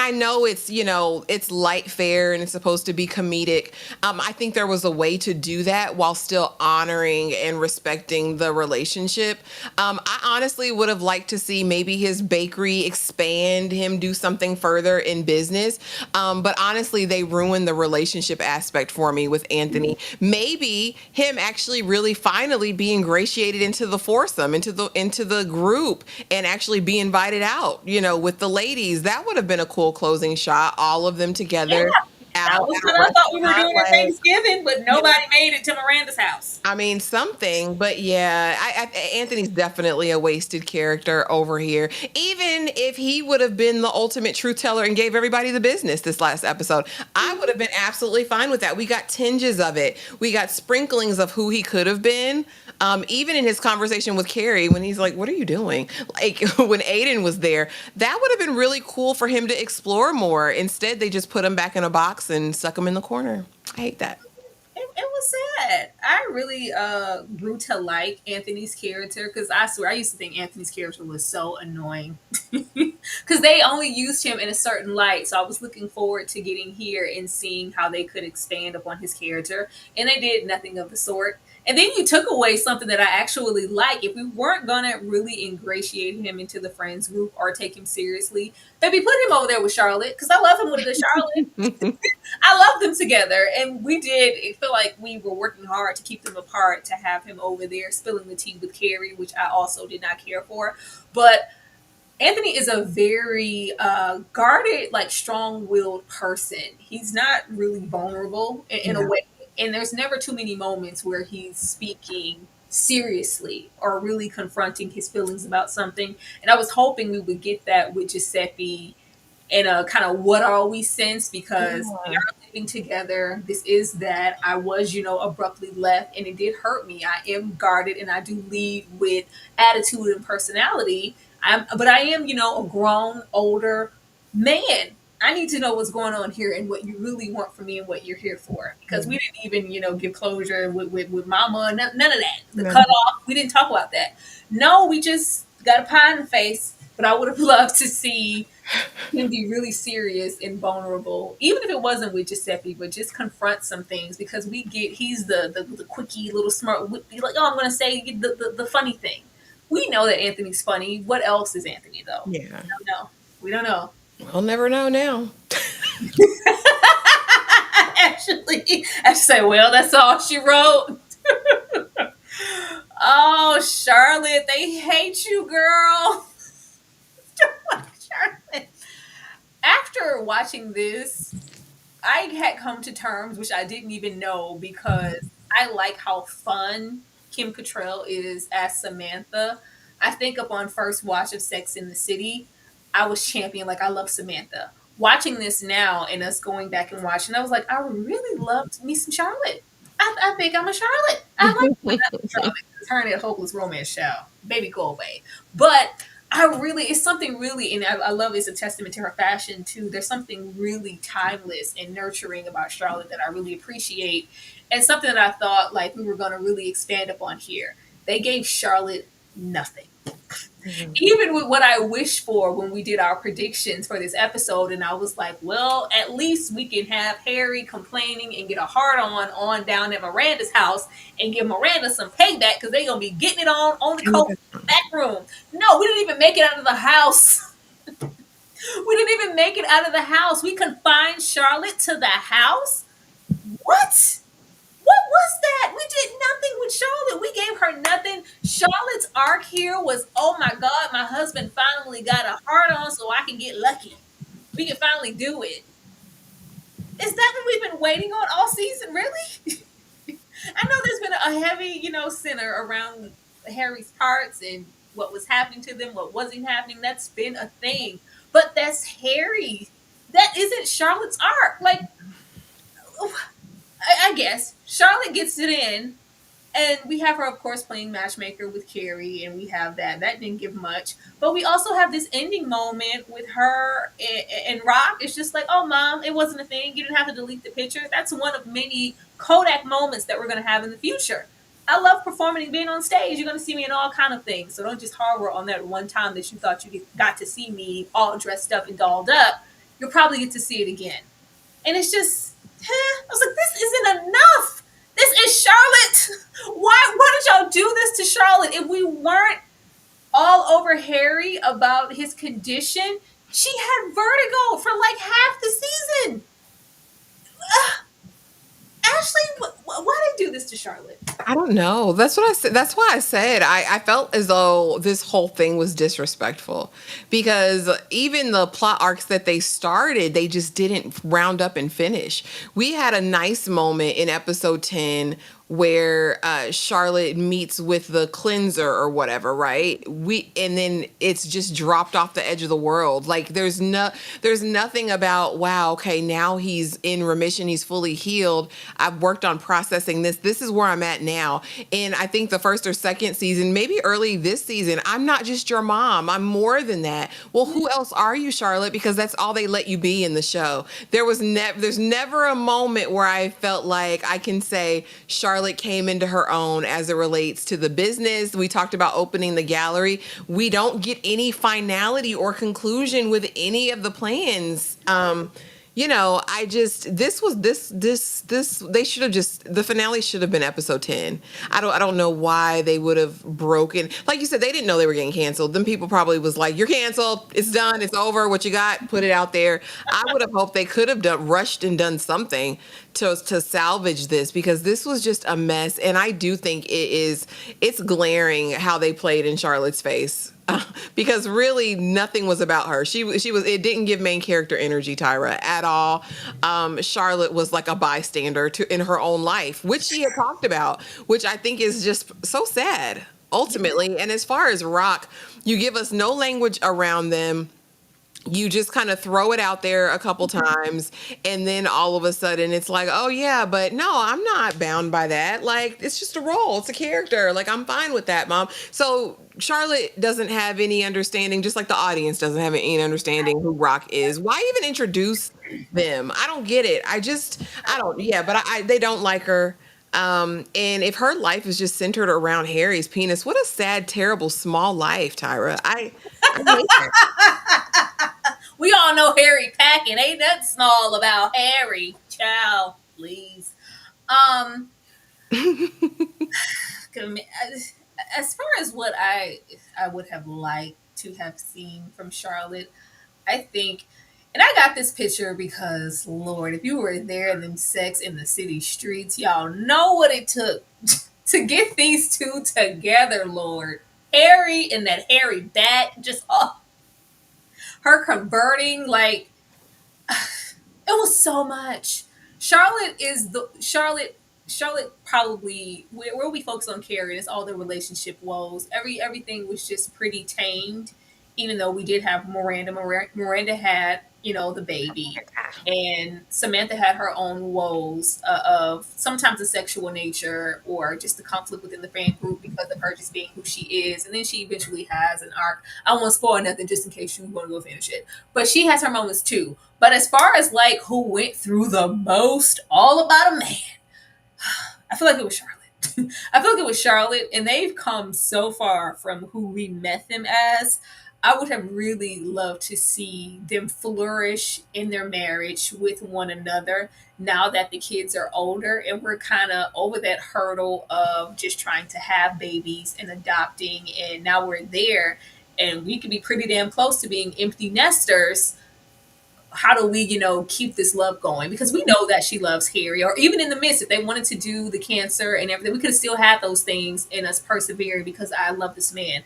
I know it's light fare and it's supposed to be comedic. I think there was a way to do that while still honoring and respecting the relationship. I honestly would have liked to see maybe his bakery expand, him do something further in business. But honestly, they ruined the relationship aspect for me with Anthony. Maybe him actually really finally be ingratiated into the foursome, into the group, and actually be invited out, with the ladies. That would have been a cool closing shot, all of them together. That was what I thought we were doing at Thanksgiving, but nobody made it to Miranda's house. I mean, something, but yeah, Anthony's definitely a wasted character over here. Even if he would have been the ultimate truth teller and gave everybody the business this last episode, I would have been absolutely fine with that. We got tinges of it. We got sprinklings of who he could have been. Even in his conversation with Carrie, when he's like, what are you doing? Like when Aiden was there, that would have been really cool for him to explore more. Instead, they just put him back in a box and stuck him in the corner. I hate that. It was sad. I really grew to like Anthony's character, because I swear I used to think Anthony's character was so annoying because they only used him in a certain light. So I was looking forward to getting here and seeing how they could expand upon his character, and they did nothing of the sort. And then you took away something that I actually like. If we weren't gonna really ingratiate him into the friends group or take him seriously, maybe put him over there with Charlotte, because I love him with a good Charlotte. I love them together, and we did. It felt like we were working hard to keep them apart. To have him over there spilling the tea with Carrie, which I also did not care for, but Anthony is a very guarded, like strong-willed person. He's not really vulnerable in a way. And there's never too many moments where he's speaking seriously or really confronting his feelings about something. And I was hoping we would get that with Giuseppe in a kind of what are we sense, because we are living together. This is that. I was, abruptly left, and it did hurt me. I am guarded, and I do lead with attitude and personality. But I am, a grown, older man. I need to know what's going on here and what you really want from me and what you're here for. Because we didn't even, give closure with mama, none of that. The cutoff, we didn't talk about that. No, we just got a pie in the face. but I would have loved to see him be really serious and vulnerable, even if it wasn't with Giuseppe, but just confront some things because we get he's the quickie little smart, like, oh, I'm gonna say the funny thing. We know that Anthony's funny. What else is Anthony though? Yeah. We don't know. We don't know. We'll never know now. I say, well, that's all she wrote. Oh, Charlotte, they hate you, girl. Charlotte. After watching this, I had come to terms, which I didn't even know, because I like how fun Kim Cattrall is as Samantha. I think upon first watch of Sex in the City, I was champion, like, I love Samantha. Watching this now and us going back and watching, I was like, I would really love me some Charlotte. I think I'm a Charlotte. I like Charlotte. It's her and that hopeless romance show. Baby, go away. But I really, it's something really, and I love it's a testament to her fashion too. There's something really timeless and nurturing about Charlotte that I really appreciate, and something that I thought like we were going to really expand upon here. They gave Charlotte nothing. Even with what I wished for when we did our predictions for this episode, and I was like, well, at least we can have Harry complaining and get a hard on down at Miranda's house and give Miranda some payback because they're gonna be getting it on the coast back room. No, we didn't even make it out of the house. We didn't even make it out of the house. We confined Charlotte to the house. What? What was that? We did nothing with Charlotte. We gave her nothing. Charlotte's arc here was, oh my God, my husband finally got a hard on so I can get lucky. We can finally do it. Is that what we've been waiting on all season, really? I know there's been a heavy, center around Harry's parts and what was happening to them, what wasn't happening. That's been a thing. But that's Harry. That isn't Charlotte's arc. Like, I guess Charlotte gets it in, and we have her, of course, playing matchmaker with Carrie, and we have that. That didn't give much, but we also have this ending moment with her and Rock. It's just like, oh, mom, it wasn't a thing. You didn't have to delete the picture. That's one of many Kodak moments that we're going to have in the future. I love performing and being on stage. You're going to see me in all kind of things, so don't just harbor on that one time that you thought you got to see me all dressed up and dolled up. You'll probably get to see it again, and it's just. I was like, this isn't enough. This is Charlotte. Why did y'all do this to Charlotte? If we weren't all over Harry about his condition, she had vertigo for like half the season. Ashley, why did they do this to Charlotte? I don't know. That's what I said. That's why I said I felt as though this whole thing was disrespectful because even the plot arcs that they started, they just didn't round up and finish. We had a nice moment in episode 10 where Charlotte meets with the cleanser or whatever, right? And then it's just dropped off the edge of the world. Like there's nothing about, wow, okay, now he's in remission, he's fully healed. I've worked on processing this. This is where I'm at now. And I think the first or second season, maybe early this season, I'm not just your mom. I'm more than that. Well, who else are you, Charlotte? Because that's all they let you be in the show. There's never a moment where I felt like I can say Charlotte came into her own as it relates to the business. We talked about opening the gallery. We don't get any finality or conclusion with any of the plans. I just they should have just the finale should have been episode 10. I don't know why they would have broken. Like you said, they didn't know they were getting canceled. Then people probably was like, "You're canceled. It's done. It's over. What you got? Put it out there." I would have hoped they could have rushed and done something to salvage this because this was just a mess. And I do think it's glaring how they played in Charlotte's face. Because really nothing was about her. It didn't give main character energy, Tyra, at all. Charlotte was like a bystander in her own life, which she had talked about, which I think is just so sad ultimately. And as far as Rock, you give us no language around them. You just kind of throw it out there a couple times and then all of a sudden it's like, oh yeah, but no, I'm not bound by that. Like, it's just a role. It's a character. Like, I'm fine with that, mom. So Charlotte doesn't have any understanding, just like the audience doesn't have any understanding who Rock is. Why even introduce them? I don't get it. But they don't like her. And if her life is just centered around Harry's penis, what a sad, terrible, small life, Tyra. I hate that. We all know Harry packing. Ain't nothing small about Harry. Child, please. Um, as far as what I would have liked to have seen from Charlotte, I think, and I got this picture because Lord, if you were there in them Sex in the City streets, y'all know what it took to get these two together. Lord, Harry and that Harry bat, just her converting like it was so much. Charlotte is the Charlotte probably where we focus on Carrie, it's all the relationship woes. Everything was just pretty tamed, even though we did have Miranda. Miranda had, the baby, and Samantha had her own woes of sometimes a sexual nature or just the conflict within the fan group because of her just being who she is. And then she eventually has an arc. I don't want to spoil nothing just in case you want to go finish it, but she has her moments too. But as far as like who went through the most, all about a man, I feel like it was Charlotte. I feel like it was Charlotte, and they've come so far from who we met them as. I would have really loved to see them flourish in their marriage with one another now that the kids are older and we're kind of over that hurdle of just trying to have babies and adopting. And now we're there and we could be pretty damn close to being empty nesters. How do we, keep this love going? Because we know that she loves Harry, or even in the midst, if they wanted to do the cancer and everything, we could have still had those things in us persevering because I love this man.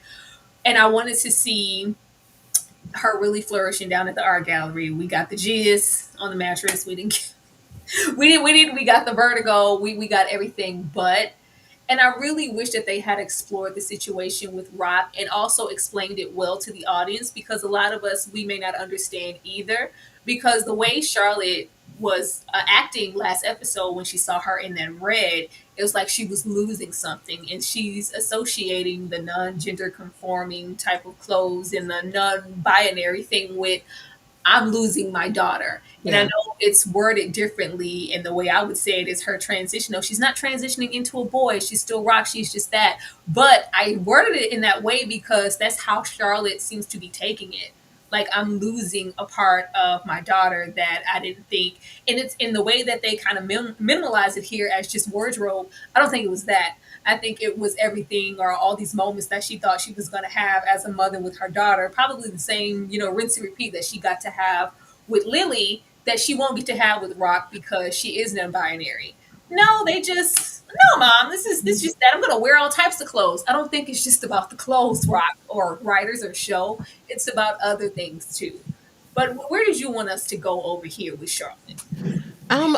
And I wanted to see her really flourishing down at the art gallery. We got the jizz on the mattress. We didn't, we got the vertigo. We got everything, but and I really wish that they had explored the situation with Rock and also explained it well to the audience because a lot of us, we may not understand either. Because the way Charlotte was acting last episode when she saw her in that red, it was like she was losing something and she's associating the non gender conforming type of clothes and the non binary thing with I'm losing my daughter. And I Yeah. know it's worded differently. And the way I would say it is her transition. No, she's not transitioning into a boy. She's still Rock. She's just that. But I worded it in that way because that's how Charlotte seems to be taking it. Like I'm losing a part of my daughter that I didn't think. And it's in the way that they kind of minimalize it here as just wardrobe. I don't think it was that. I think it was everything or all these moments that she thought she was going to have as a mother with her daughter. Probably the same, rinse and repeat that she got to have with Lily that she won't get to have with Rock because she is non-binary. No, they just no, mom. This is just that I'm gonna wear all types of clothes. I don't think it's just about the clothes, Rock or writers or show. It's about other things too. But where did you want us to go over here with Charlotte?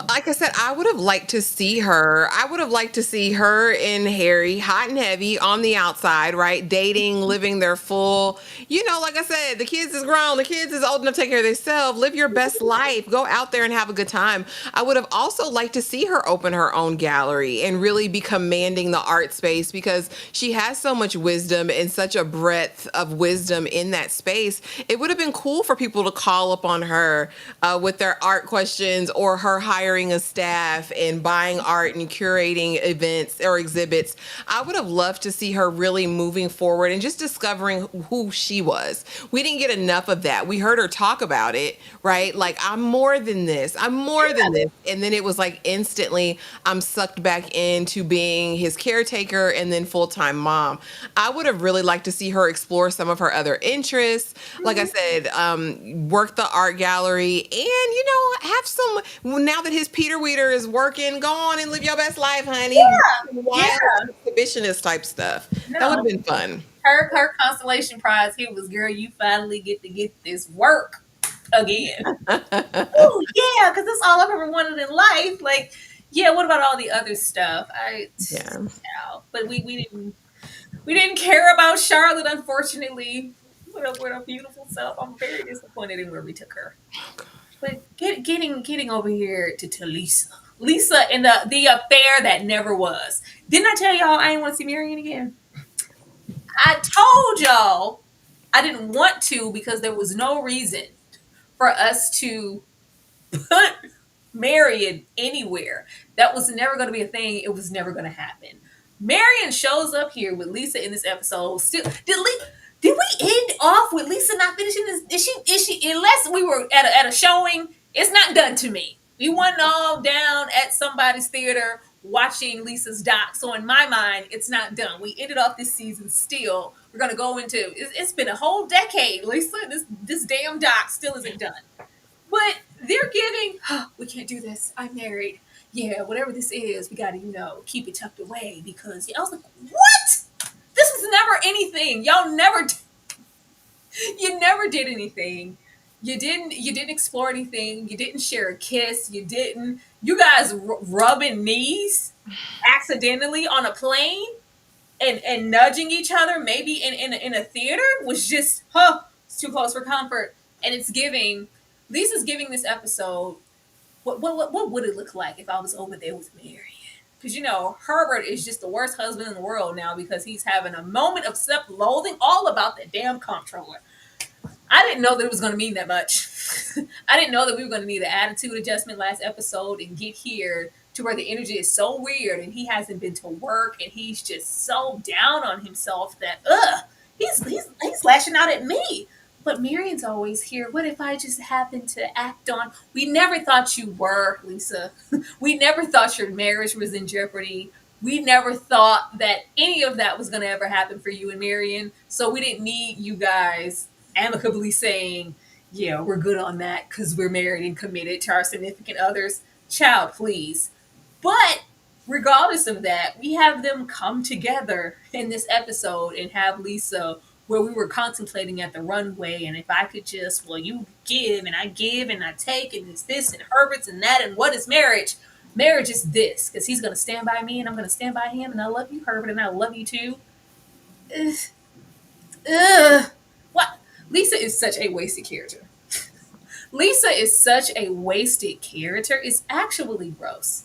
Like I said, I would have liked to see her. I would have liked to see her and Harry, hot and heavy on the outside, right? Dating, living their full, like I said, the kids is grown, the kids is old enough to take care of themselves. Live your best life. Go out there and have a good time. I would have also liked to see her open her own gallery and really be commanding the art space because she has so much wisdom and such a breadth of wisdom in that space. It would have been cool for people to call upon her with their art questions or her hiring a staff and buying art and curating events or exhibits. I would have loved to see her really moving forward and just discovering who she was. We didn't get enough of that. We heard her talk about it, right? Like, I'm more than this. I'm more than this. And then it was like instantly I'm sucked back into being his caretaker and then full-time mom. I would have really liked to see her explore some of her other interests. Like I said, work the art gallery and, have some, now that his Peter Weeder is working, go on and live your best life, honey. Wild Yeah. exhibitionist type stuff. That would No. have been fun. Her consolation prize here was, girl, you finally get to get this work again. Oh yeah, because that's all I've ever wanted in life. Like, yeah, what about all the other stuff? Yeah. Yeah, but we didn't care about Charlotte, unfortunately. What a beautiful self. I'm very disappointed in where we took her. But getting over here to Lisa. Lisa and the affair that never was. Didn't I tell y'all I didn't want to see Marion again? I told y'all I didn't want to because there was no reason for us to put Marion anywhere. That was never going to be a thing. It was never going to happen. Marion shows up here with Lisa in this episode. Still, did we end off with Lisa not finishing this? Is she? Unless we were at a showing, it's not done to me. We weren't all down at somebody's theater watching Lisa's doc. So in my mind, it's not done. We ended off this season still. We're gonna go into. It's been a whole decade, Lisa. This damn doc still isn't done. But they're giving, oh, we can't do this. I'm married. Yeah, whatever this is, we gotta, keep it tucked away because I was like, what? This was never anything. You never did anything. You didn't explore anything. You didn't share a kiss. You guys rubbing knees accidentally on a plane and nudging each other, maybe in a theater was just, it's too close for comfort. And Lisa's giving this episode, what would it look like if I was over there with Marion? Because Herbert is just the worst husband in the world now because he's having a moment of self-loathing all about that damn comptroller. I didn't know that it was going to mean that much. I didn't know that we were going to need an attitude adjustment last episode and get here to where the energy is so weird and he hasn't been to work and he's just so down on himself that he's lashing out at me. But Marion's always here. What if I just happened to act on? We never thought you were, Lisa. We never thought your marriage was in jeopardy. We never thought that any of that was going to ever happen for you and Marion. So we didn't need you guys amicably saying, yeah, we're good on that because we're married and committed to our significant others. Child, please. But regardless of that, we have them come together in this episode and have Lisa where we were contemplating at the runway. And if I could just, well, you give and I take and it's this and Herbert's and that. And what is marriage? Marriage is this because he's going to stand by me and I'm going to stand by him. And I love you, Herbert, and I love you too. What? Lisa is such a wasted character. Lisa is such a wasted character. It's actually gross.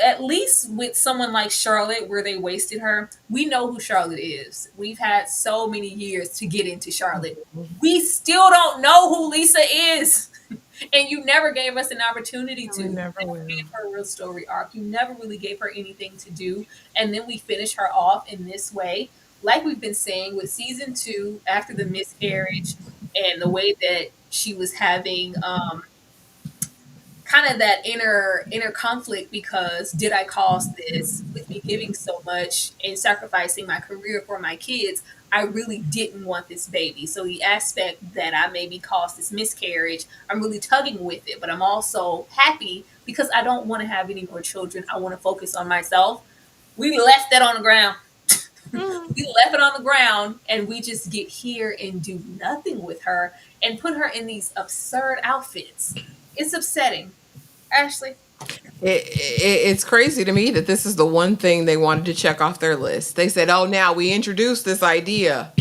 At least with someone like Charlotte, where they wasted her, we know who Charlotte is. We've had so many years to get into Charlotte. We still don't know who Lisa is. And you never gave us an opportunity to. You never gave her a real story arc. You never really gave her anything to do. And then we finish her off in this way. Like we've been saying with season 2, after the miscarriage and the way that she was having kind of that inner conflict because did I cause this with me giving so much and sacrificing my career for my kids? I really didn't want this baby. So the aspect that I maybe caused this miscarriage, I'm really tugging with it, but I'm also happy because I don't want to have any more children. I want to focus on myself. We left that on the ground. We left it on the ground and we just get here and do nothing with her and put her in these absurd outfits. It's upsetting. Ashley? It's crazy to me that this is the one thing they wanted to check off their list. They said, oh, now we introduced this idea.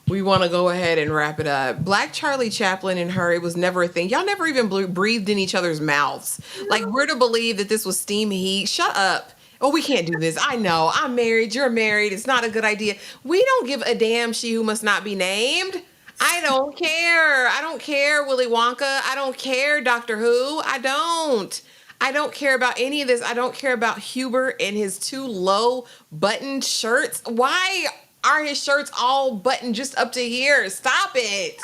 We want to go ahead and wrap it up. Black Charlie Chaplin and her, it was never a thing. Y'all never even breathed in each other's mouths. No. Like, we're to believe that this was steam heat. Shut up. Oh, we can't do this. I know. I'm married. You're married. It's not a good idea. We don't give a damn she who must not be named. I don't care. I don't care, Willy Wonka. I don't care, Doctor Who. I don't care about any of this. I don't care about Hubert and his 2 low buttoned shirts. Why are his shirts all buttoned just up to here? Stop it.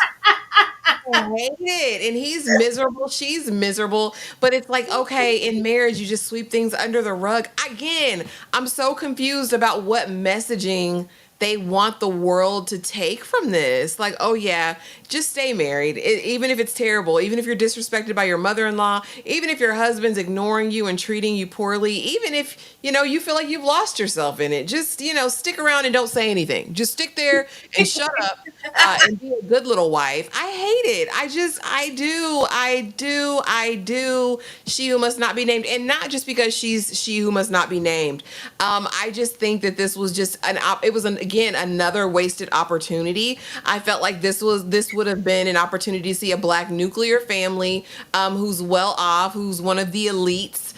I hate it. And he's miserable. She's miserable. But it's like, okay, in marriage, you just sweep things under the rug. Again, I'm so confused about what messaging they want the world to take from this. Like, oh yeah, just stay married. Even if it's terrible, even if you're disrespected by your mother-in-law, even if your husband's ignoring you and treating you poorly, even if, you feel like you've lost yourself in it, just, stick around and don't say anything. Just stick there and shut up and be a good little wife. I hate it. I do. She who must not be named. And not just because she's she who must not be named. I just think that this was just again, another wasted opportunity. I felt like this would have been an opportunity to see a black nuclear family, who's well off, who's one of the elites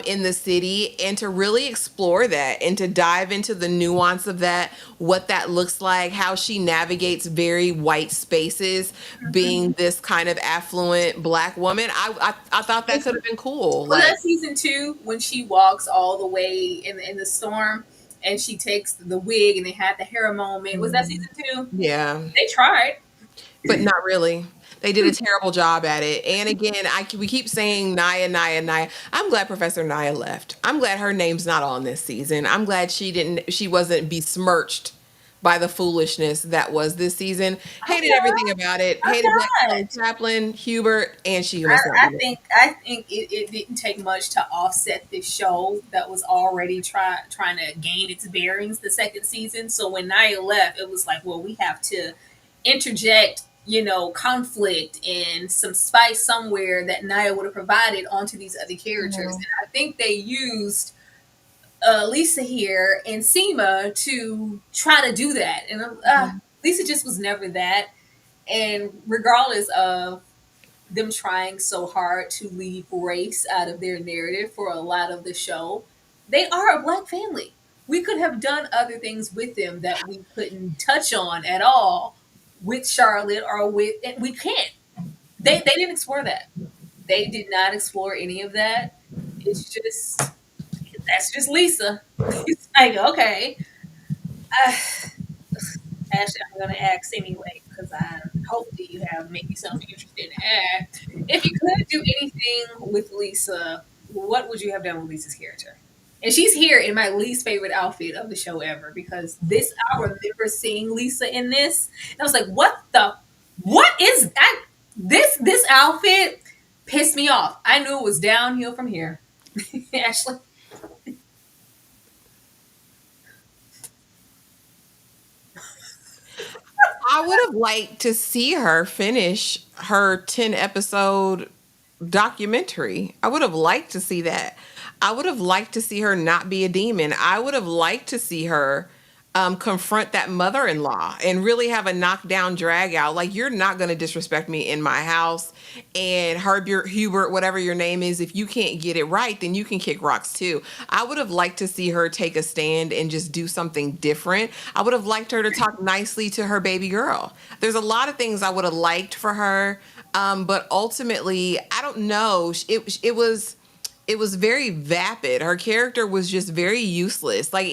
in the city, and to really explore that and to dive into the nuance of that, what that looks like, how she navigates very white spaces, being this kind of affluent black woman. I thought that could have been cool. Was Like, that season two when she walks all the way in the storm and she takes the wig and they had the hair moment? Was that season two? yeah, They tried. but not really. They did a terrible job at it. And again, we keep saying Naya, Naya, Naya. I'm glad Professor Naya left. I'm glad her name's not on this season. I'm glad she wasn't besmirched by the foolishness that was this season. Hated everything about it. I'm Hated Black not. Chaplain, Hubert, and she I, herself. I think it didn't take much to offset this show that was already trying to gain its bearings the second season. So when Nia left, it was like, well, we have to interject, conflict and some spice somewhere that Nia would have provided onto these other characters. And I think they used Lisa here and Seema to try to do that. And Lisa just was never that. And regardless of them trying so hard to leave race out of their narrative for a lot of the show, they are a black family. We could have done other things with them that we couldn't touch on at all with Charlotte or with, and we can't. They didn't explore that. They did not explore any of that. It's just that's just Lisa. It's like, okay, uh, Ashley, I'm going to ask anyway because I hopefully you have maybe something interesting to add. If you could do anything with Lisa, what would you have done with Lisa's character? And she's here in my least favorite outfit of the show ever because this I remember seeing Lisa in this, and I was like, what is that? This outfit pissed me off. I knew it was downhill from here. Ashley. I would have liked to see her finish her 10 episode documentary. I would have liked to see that. I would have liked to see her not be a demon. I would have liked to see her confront that mother in law and really have a knockdown drag out. Like, you're not going to disrespect me in my house. And Hubert, whatever your name is, if you can't get it right, then you can kick rocks too. I would have liked to see her take a stand and just do something different. I would have liked her to talk nicely to her baby girl. There's a lot of things I would have liked for her. But ultimately, I don't know. It was very vapid. Her character was just very useless. Like,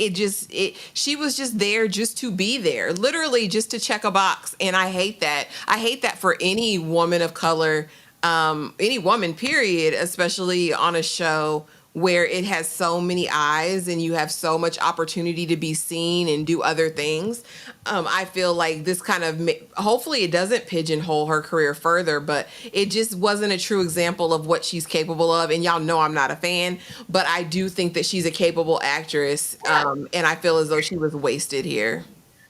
she was just there just to be there, literally just to check a box. And I hate that. I hate that for any woman of color, any woman, period, especially on a show where it has so many eyes and you have so much opportunity to be seen and do other things. I feel like this kind of, hopefully it doesn't pigeonhole her career further, but it just wasn't a true example of what she's capable of. And y'all know I'm not a fan, but I do think that she's a capable actress. And I feel as though she was wasted here.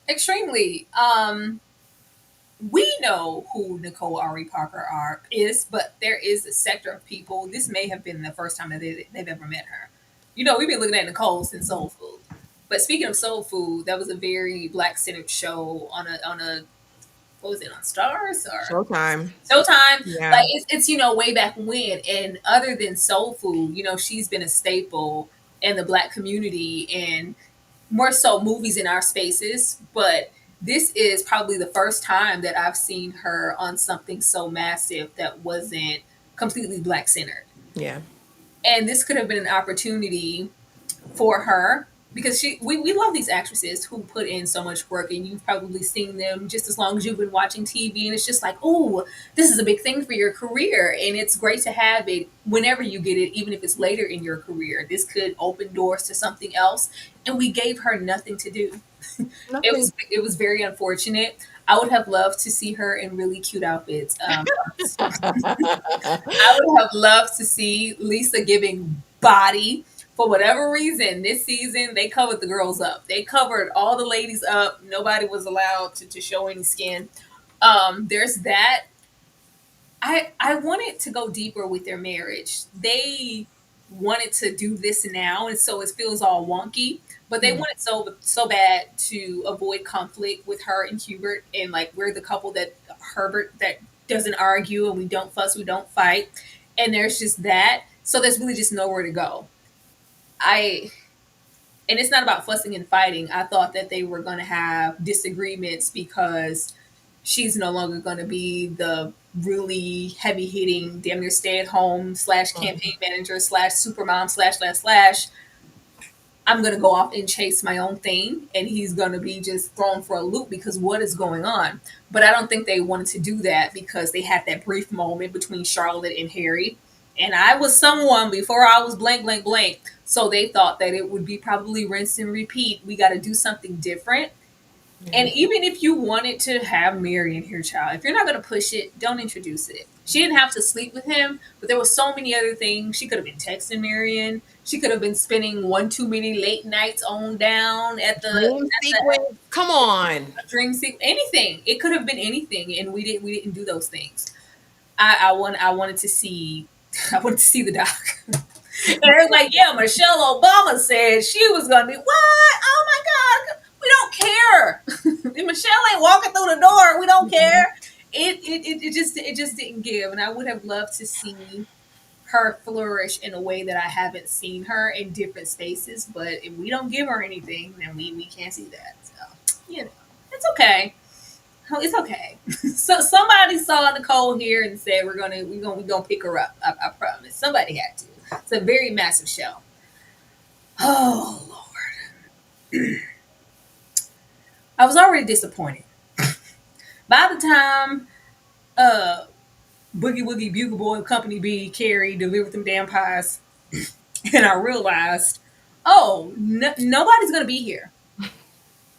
Extremely. We know who Nicole Ari Parker is, but there is a sector of people. This may have been the first time that they've ever met her. We've been looking at Nicole since Soul Food. But speaking of Soul Food, that was a very black centered show on a what was it, on Stars or Showtime. Showtime? Yeah. Like it's way back when. And other than Soul Food, she's been a staple in the black community and more so movies in our spaces, but this is probably the first time that I've seen her on something so massive that wasn't completely black centered. Yeah. And this could have been an opportunity for her because we love these actresses who put in so much work, and you've probably seen them just as long as you've been watching TV, and it's just like, oh, this is a big thing for your career, and it's great to have it whenever you get it, even if it's later in your career. This could open doors to something else, and we gave her nothing to do. It was very unfortunate. I would have loved to see her in really cute outfits. I would have loved to see Lisa giving body. For whatever reason, this season, they covered the girls up. They covered all the ladies up. Nobody was allowed to show any skin. There's that. I wanted to go deeper with their marriage. They wanted to do this now, and so it feels all wonky. But they wanted so bad to avoid conflict with her and Hubert, and like we're the couple that Herbert that doesn't argue and we don't fuss, we don't fight, and there's just that. So there's really just nowhere to go. I and it's not about fussing and fighting. I thought that they were going to have disagreements because she's no longer going to be the really heavy hitting, damn near stay at home slash campaign manager slash supermom slash. I'm going to go off and chase my own thing, and he's going to be just thrown for a loop because what is going on? But I don't think they wanted to do that because they had that brief moment between Charlotte and Harry. And I was someone before I was blank, blank, blank. So they thought that it would be probably rinse and repeat. We got to do something different. And even if you wanted to have Marion here, child, if you're not going to push it, don't introduce it. She didn't have to sleep with him, but there were so many other things. She could have been texting Marion. She could have been spending one too many late nights on down at Dream sequence. Come on. dream sequence. Anything. It could have been anything, and we didn't do those things. I wanted to see I wanted to see the doc. And they're like, yeah, Michelle Obama said she was gonna be what? Oh my God, we don't care. If Michelle ain't walking through the door, we don't care. It just didn't give, and I would have loved to see her flourish in a way that I haven't seen her in different spaces. But if we don't give her anything, then we can't see that. So it's okay. Oh, it's okay. So somebody saw Nicole here and said we're gonna pick her up. I promise. Somebody had to. It's a very massive show. Oh Lord. I was already disappointed. By the time Boogie Woogie Bugle Boy Company B Carrie delivered them damn pies, and I realized, oh, nobody's gonna be here.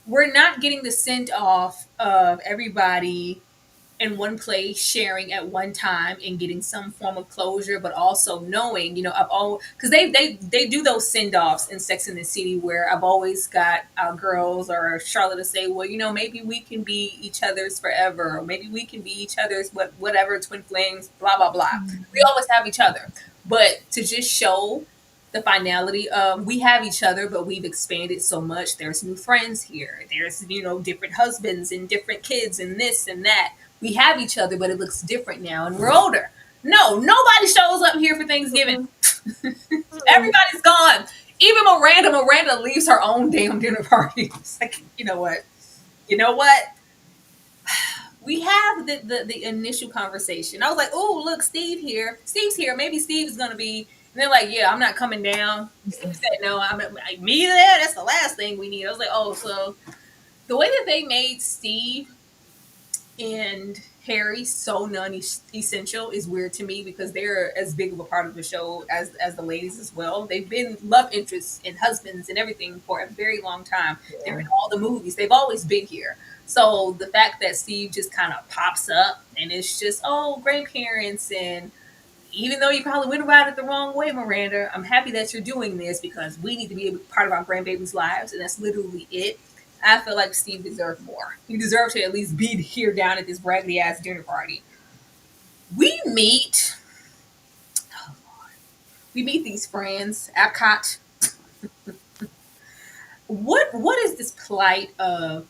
We're not getting the send off of everybody in one place sharing at one time and getting some form of closure, but also knowing, I've all because they do those send offs in Sex and the City where I've always got our girls or Charlotte to say, well, maybe we can be each other's forever, or maybe we can be each other's whatever twin flames, blah blah blah. We always have each other, but to just show the finality of we have each other, but we've expanded so much. There's new friends here. There's different husbands and different kids and this and that. We have each other, but it looks different now, and we're older. No, nobody shows up here for Thanksgiving. Everybody's gone. Even Miranda leaves her own damn dinner party. It's like, you know what? We have the initial conversation. I was like, oh, look, Steve's here. Maybe Steve's gonna be. And they're like, yeah, I'm not coming down. Steve said, no, I'm not, me there. That's the last thing we need. I was like, oh, so the way that they made Steve and Harry so non-essential is weird to me because they're as big of a part of the show as the ladies as well. They've been love interests and husbands and everything for a very long time. Yeah. They're in all the movies. They've always been here. So the fact that Steve just kind of pops up and it's just, oh, grandparents, and even though you probably went about it the wrong way, Miranda, I'm happy that you're doing this because we need to be a part of our grandbabies' lives, and that's literally it. I feel like Steve deserved more. He deserved to at least be here down at this raggedy ass dinner party. We meet these friends, Epcot. What is this plight of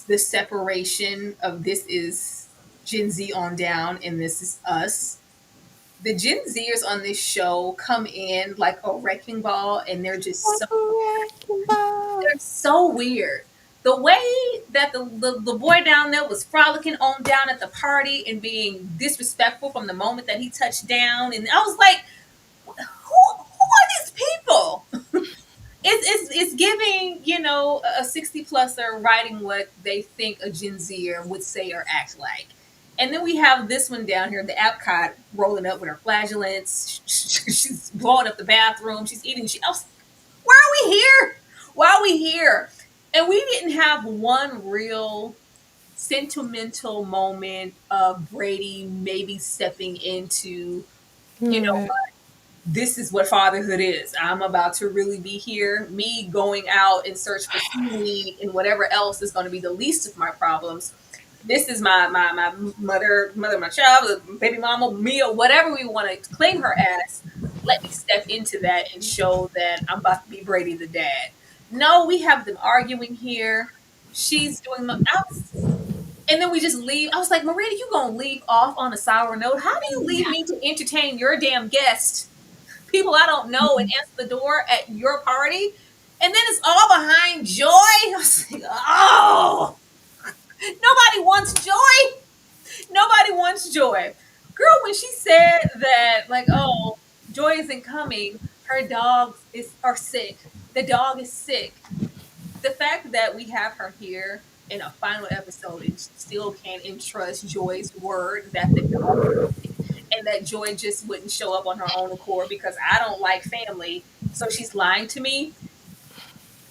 the separation of this is Gen Z on down and this is us? The Gen Zers on this show come in like a wrecking ball, and they're just they're so weird. The way that the boy down there was frolicking on down at the party and being disrespectful from the moment that he touched down, and I was like, who are these people? It's giving, a 60-pluser writing what they think a Gen Zer would say or act like. And then we have this one down here, the Epcot, rolling up with her flagellants. She's blowing up the bathroom. She's eating. Why are we here? Why are we here? And we didn't have one real sentimental moment of Brady maybe stepping into, what? This is what fatherhood is. I'm about to really be here. Me going out and search for seaweed and whatever else is going to be the least of my problems. This is my mother, my child, baby mama, Mia, whatever we want to claim her as. let me step into that and show that I'm about to be Brady the dad. No, we have them arguing here. She's doing and then we just leave. I was like, Miranda, you gonna leave off on a sour note? How do you leave me to entertain your damn guest, people I don't know, and answer the door at your party? And then it's all behind Joy. I was like, oh, nobody wants Joy. Nobody wants Joy. Girl, when she said that, like, oh, Joy isn't coming, her dogs are sick. The dog is sick. The fact that we have her here in a final episode and still can't entrust Joy's word that the dog and that Joy just wouldn't show up on her own accord because I don't like family, so she's lying to me.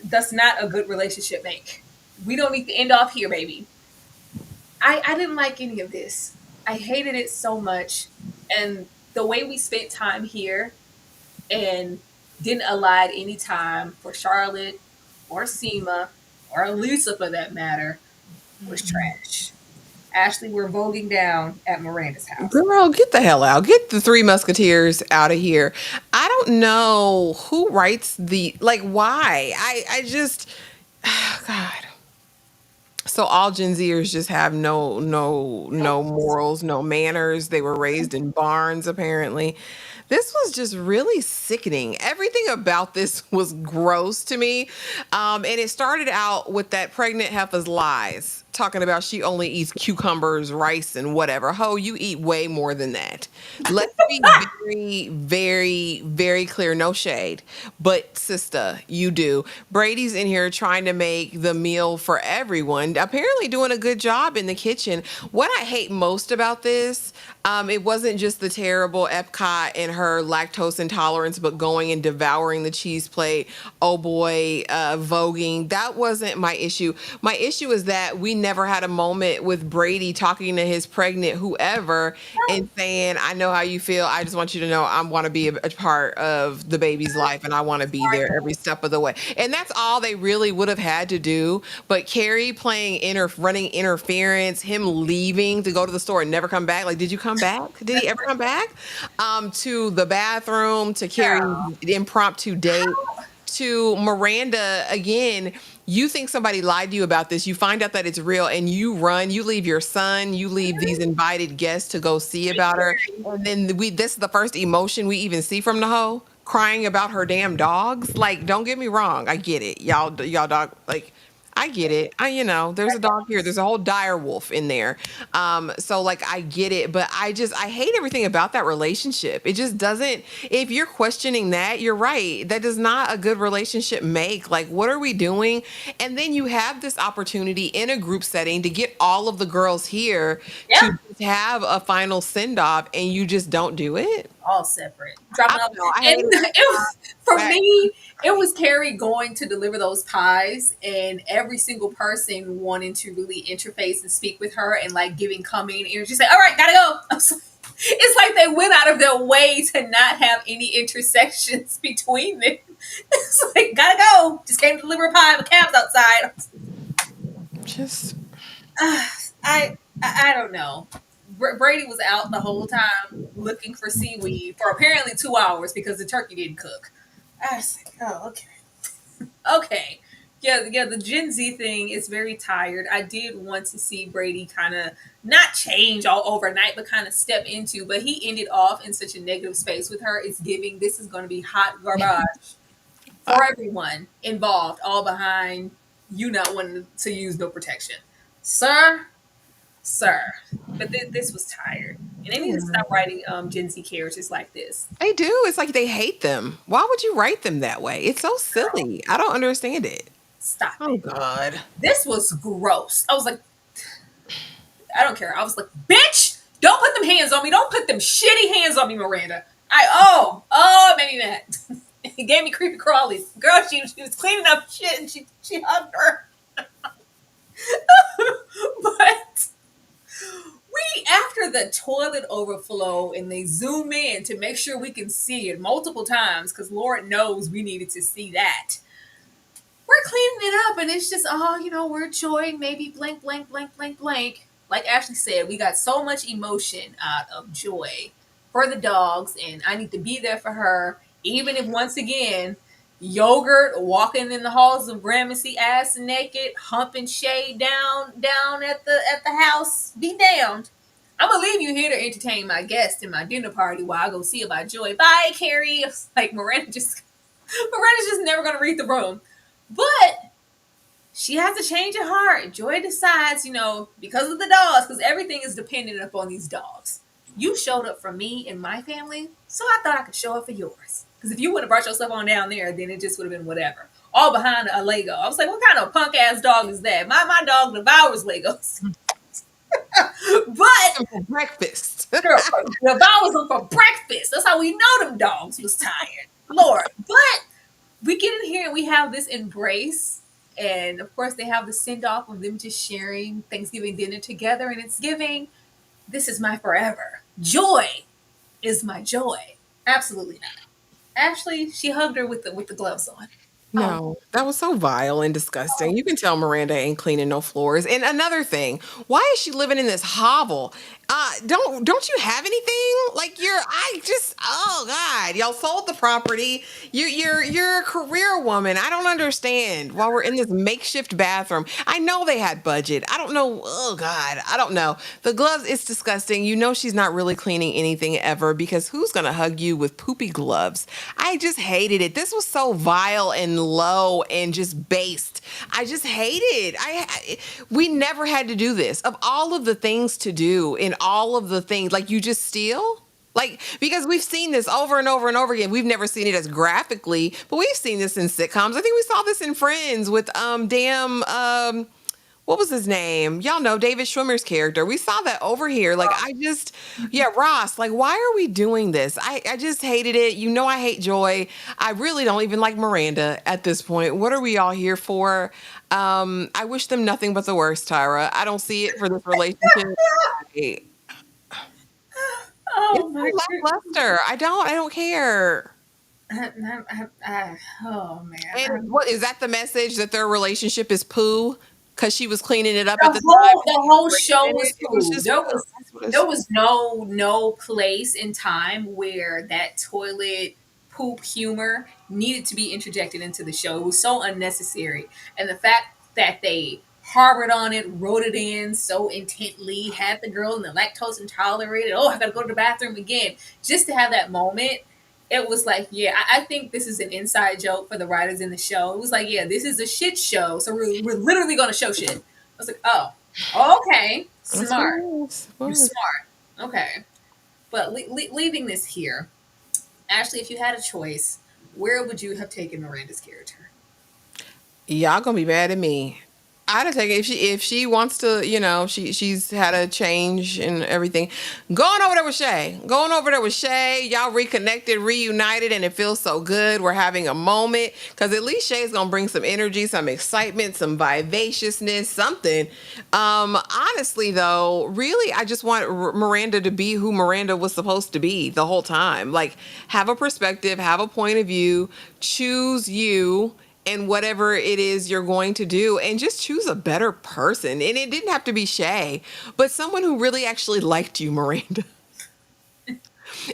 That's not a good relationship make. We don't need to end off here, baby. I didn't like any of this. I hated it so much. And the way we spent time here and didn't allot any time for Charlotte or Seema or Lisa for that matter was trash. Ashley, we're voguing down at Miranda's house. Girl, get the hell out. Get the Three Musketeers out of here. I don't know who writes why. I just God. So all Gen Zers just have no morals, no manners. They were raised in barns, apparently. This was just really sickening. Everything about this was gross to me. And it started out with that pregnant heifer's lies, talking about she only eats cucumbers, rice, and whatever. Ho, you eat way more than that. Let's be very, very, very clear. No shade. But sister, you do. Brady's in here trying to make the meal for everyone, apparently doing a good job in the kitchen. What I hate most about this, it wasn't just the terrible Epcot and her lactose intolerance, but going and devouring the cheese plate. Oh boy, voguing. That wasn't my issue. My issue is that we never had a moment with Brady talking to his pregnant whoever and saying, I know how you feel. I just want you to know I want to be a part of the baby's life and I want to be there every step of the way. And that's all they really would have had to do. But Carrie playing running interference, him leaving to go to the store and never come back. Like, did you come back? Did he ever come back? To the bathroom, to Carrie's impromptu date, to Miranda again. You think somebody lied to you about this, you find out that it's real, and you run, you leave your son, you leave these invited guests to go see about her. And then this is the first emotion we even see from the hoe, crying about her damn dogs. Like, don't get me wrong, I get it. Y'all dog, like, I get it. There's a dog here. There's a whole dire wolf in there. So like I get it, but I hate everything about that relationship. It just doesn't, if you're questioning that, you're right. That does not a good relationship make. Like, what are we doing? And then you have this opportunity in a group setting to get all of the girls here to have a final send off, and you just don't do it. All separate. Dropping off. And it was, for me, it was Carrie going to deliver those pies and every single person wanting to really interface and speak with her and like giving coming and just say, all right, gotta go. It's like they went out of their way to not have any intersections between them. It's like, gotta go. Just came to deliver a pie, but cab's outside. Just I don't know. Brady was out the whole time looking for seaweed for apparently 2 hours because the turkey didn't cook. I was like, oh, okay. Yeah, the Gen Z thing is very tired. I did want to see Brady kind of not change all overnight, but kind of step into, but he ended off in such a negative space with her. It's giving, this is going to be hot garbage for everyone involved, all behind you not wanting to use no protection. Sir. But this was tired. And they need to stop writing Gen Z characters like this. They do. It's like they hate them. Why would you write them that way? It's so silly. I don't understand it. Stop it. Oh, God. This was gross. I was like, I don't care. I was like, bitch, don't put them hands on me. Don't put them shitty hands on me, Miranda. It made me mad. It gave me creepy crawlies. Girl, she was cleaning up shit and she hugged her. But after the toilet overflow and they zoom in to make sure we can see it multiple times because Lord knows we needed to see that. We're cleaning it up and it's just, we're Joy, maybe blank, blank, blank, blank, blank. Like Ashley said, we got so much emotion out of Joy for the dogs, and I need to be there for her, even if once again, yogurt walking in the halls of Gramercy ass naked, humping shade down at the house. Be damned. I'm gonna leave you here to entertain my guest in my dinner party while I go see about Joy. Bye, Carrie. It's like Miranda's just never gonna read the room. But she has a change of heart. Joy decides, because of the dogs, because everything is dependent upon these dogs. You showed up for me and my family, so I thought I could show up for yours. Because if you would have brought yourself on down there, then it just would have been whatever. All behind a Lego. I was like, what kind of punk ass dog is that? My dog devours Legos. But For breakfast. girl, devours them for breakfast. That's how we know them dogs was tired. Lord. But we get in here and we have this embrace. And of course, they have the send off of them just sharing Thanksgiving dinner together. And it's giving, this is my forever. Joy is my joy. Absolutely not. Actually, she hugged her with the gloves on. Oh, No, that was so vile and disgusting. You can tell Miranda ain't cleaning no floors. And another thing, why is she living in this hovel? Don't you have anything? Like oh God, y'all sold the property. You're a career woman. I don't understand why we're in this makeshift bathroom. I know they had budget. I don't know. Oh God, I don't know. The gloves, it's disgusting. You know she's not really cleaning anything ever because who's gonna hug you with poopy gloves? I just hated it. This was so vile and low and just based. I just hate it. We never had to do this. Of all of the things to do and all of the things, like you just steal? Like, because we've seen this over and over and over again. We've never seen it as graphically, but we've seen this in sitcoms. I think we saw this in Friends with what was his name? Y'all know David Schwimmer's character. We saw that over here. Like, yeah, Ross, like, why are we doing this? I just hated it. You know, I hate Joy. I really don't even like Miranda at this point. What are we all here for? I wish them nothing but the worst, Tyra. I don't see it for this relationship. It's oh so my lackluster. I don't care. oh man. And what is that the message that their relationship is poo? Because she was cleaning it up at The the time. whole show was It was cool. just that's what There was no place in time where that toilet poop humor needed to be interjected into the show. It was so unnecessary. And the fact that they harbored on it, wrote it in so intently, had the girl in the lactose intolerant, oh, I gotta go to the bathroom again, just to have that moment. It was like, yeah, I think this is an inside joke for the writers in the show. It was like, yeah, this is a shit show, so we're literally gonna show shit. I was like, oh, okay, That's what smart. it was. You're smart. Okay. But leaving this here, Ashley, if you had a choice, where would you have taken Miranda's character? Y'all gonna be mad at me. I'd have taken if she wants to, she's had a change and everything. Going over there with Shay. Going over there with Shay. Y'all reconnected, reunited, and it feels so good. We're having a moment. Cause at least Shay's gonna bring some energy, some excitement, some vivaciousness, something. Honestly though, really I just want Miranda to be who Miranda was supposed to be the whole time. Like have a perspective, have a point of view, choose you and whatever it is you're going to do, and just choose a better person. And it didn't have to be Shay, but someone who really actually liked you, Miranda.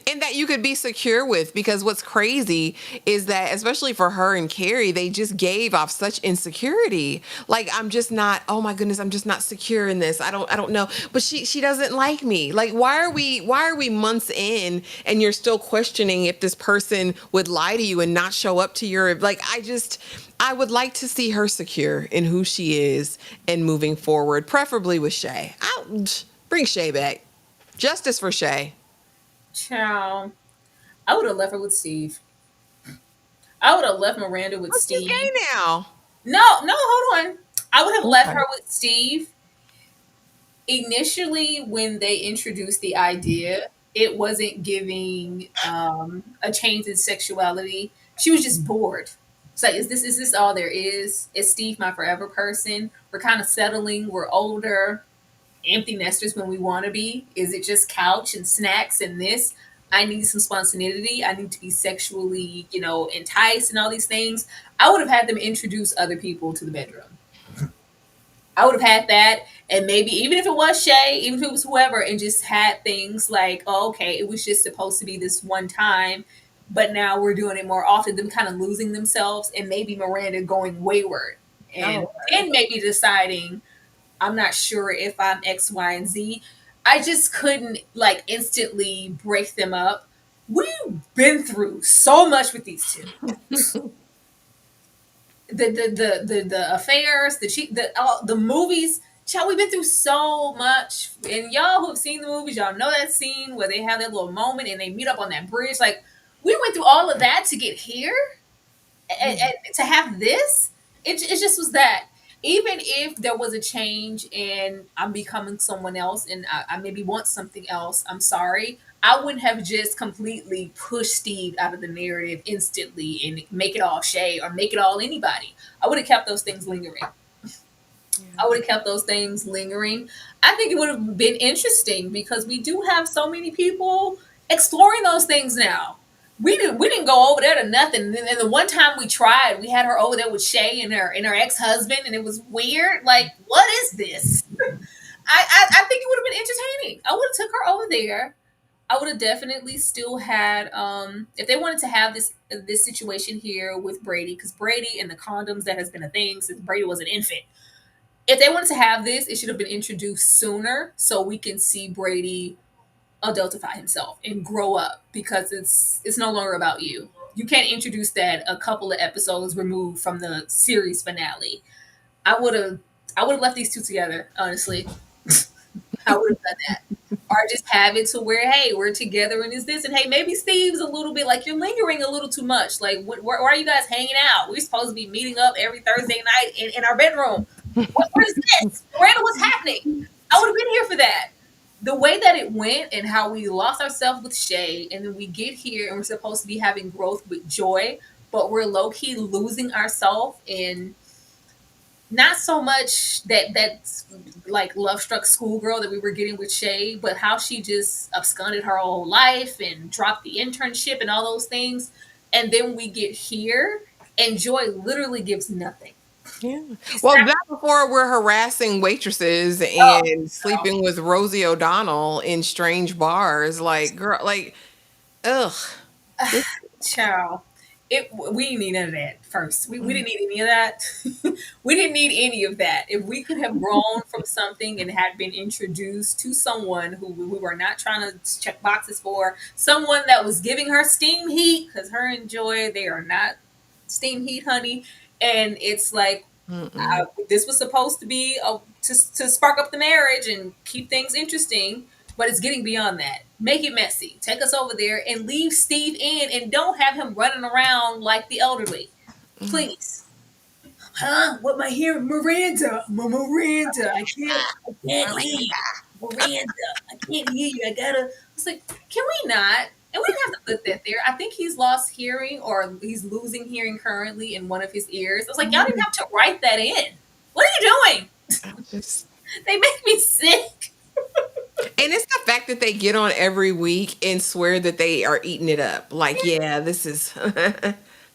And that you could be secure with, because what's crazy is that, especially for her and Carrie, they just gave off such insecurity. Like, I'm just not, oh my goodness, I'm just not secure in this. I don't know. But she doesn't like me. Like, why are we months in and you're still questioning if this person would lie to you and not show up to your, like, I would like to see her secure in who she is and moving forward, preferably with Shay. Bring Shay back. Justice for Shay. Ciao. I would have left her with Steve. I would have left Miranda with What's Steve. gay now? No, hold on. I would have left Okay. her with Steve. Initially, when they introduced the idea, it wasn't giving a change in sexuality. She was just bored. It's like, is this all there is? Is Steve my forever person? We're kind of settling. We're older, empty nesters when we want to be. Is it just couch and snacks and this? I need some spontaneity. I need to be sexually, enticed and all these things. I would have had them introduce other people to the bedroom. I would have had that, and maybe even if it was Shay, even if it was whoever, and just had things like, oh, okay, it was just supposed to be this one time, but now we're doing it more often. Them kind of losing themselves, and maybe Miranda going wayward, and Oh, then maybe deciding, I'm not sure if I'm X, Y, and Z. I just couldn't like instantly break them up. We've been through so much with these two. The affairs, the movies. Child, we've been through so much, and y'all who have seen the movies, y'all know that scene where they have that little moment and they meet up on that bridge. Like, we went through all of that to get here, and to have this, it just was that. Even if there was a change and I'm becoming someone else and I maybe want something else, I'm sorry. I wouldn't have just completely pushed Steve out of the narrative instantly and make it all Shay or make it all anybody. I would have kept those things lingering. I would have kept those things lingering. I think it would have been interesting because we do have so many people exploring those things now. We didn't go over there to nothing. And the one time we tried, we had her over there with Shay and her ex husband, and it was weird. Like, what is this? I think it would have been entertaining. I would have took her over there. I would have definitely still had if they wanted to have this situation here with Brady, because Brady and the condoms, that has been a thing since Brady was an infant. If they wanted to have this, it should have been introduced sooner so we can see Brady adultify himself and grow up, because it's no longer about you. You can't introduce that a couple of episodes removed from the series finale. I would have I would have left these two together, honestly. I would have done that. Or just have it to where, hey, we're together and is this, and hey, maybe Steve's a little bit like, you're lingering a little too much. Like, where are you guys hanging out? We're supposed to be meeting up every Thursday night in our bedroom. What is this? Miranda, what's happening? I would have been here for that. The way that it went and how we lost ourselves with Shay, and then we get here and we're supposed to be having growth with Joy, but we're low key losing ourselves in not so much that's like love struck schoolgirl that we were getting with Shay, but how she just absconded her whole life and dropped the internship and all those things. And then we get here and Joy literally gives nothing. yeah. Well, that before we're harassing waitresses Oh, and sleeping with Rosie O'Donnell in strange bars. Like, girl, like, ugh. This, child. We didn't need none of that first. We didn't need any of that. We didn't need any of that. If we could have grown from something and had been introduced to someone who we were not trying to check boxes for, someone that was giving her steam heat, because her and Joy, they are not steam heat, honey. And it's like, mm-mm. this was supposed to be to spark up the marriage and keep things interesting, but it's getting beyond that. Make it messy. Take us over there and leave Steve in, and don't have him running around like the elderly, please. Huh? What my hearing? Miranda, Miranda. I can't hear you. Miranda, I can't hear you. I gotta. It's like, can we not? And we didn't have to put that there. I think he's lost hearing, or he's losing hearing currently in one of his ears. I was like, y'all didn't have to write that in. What are you doing? Just, They make me sick. and it's the fact that they get on every week and swear that they are eating it up. Like, yeah, this is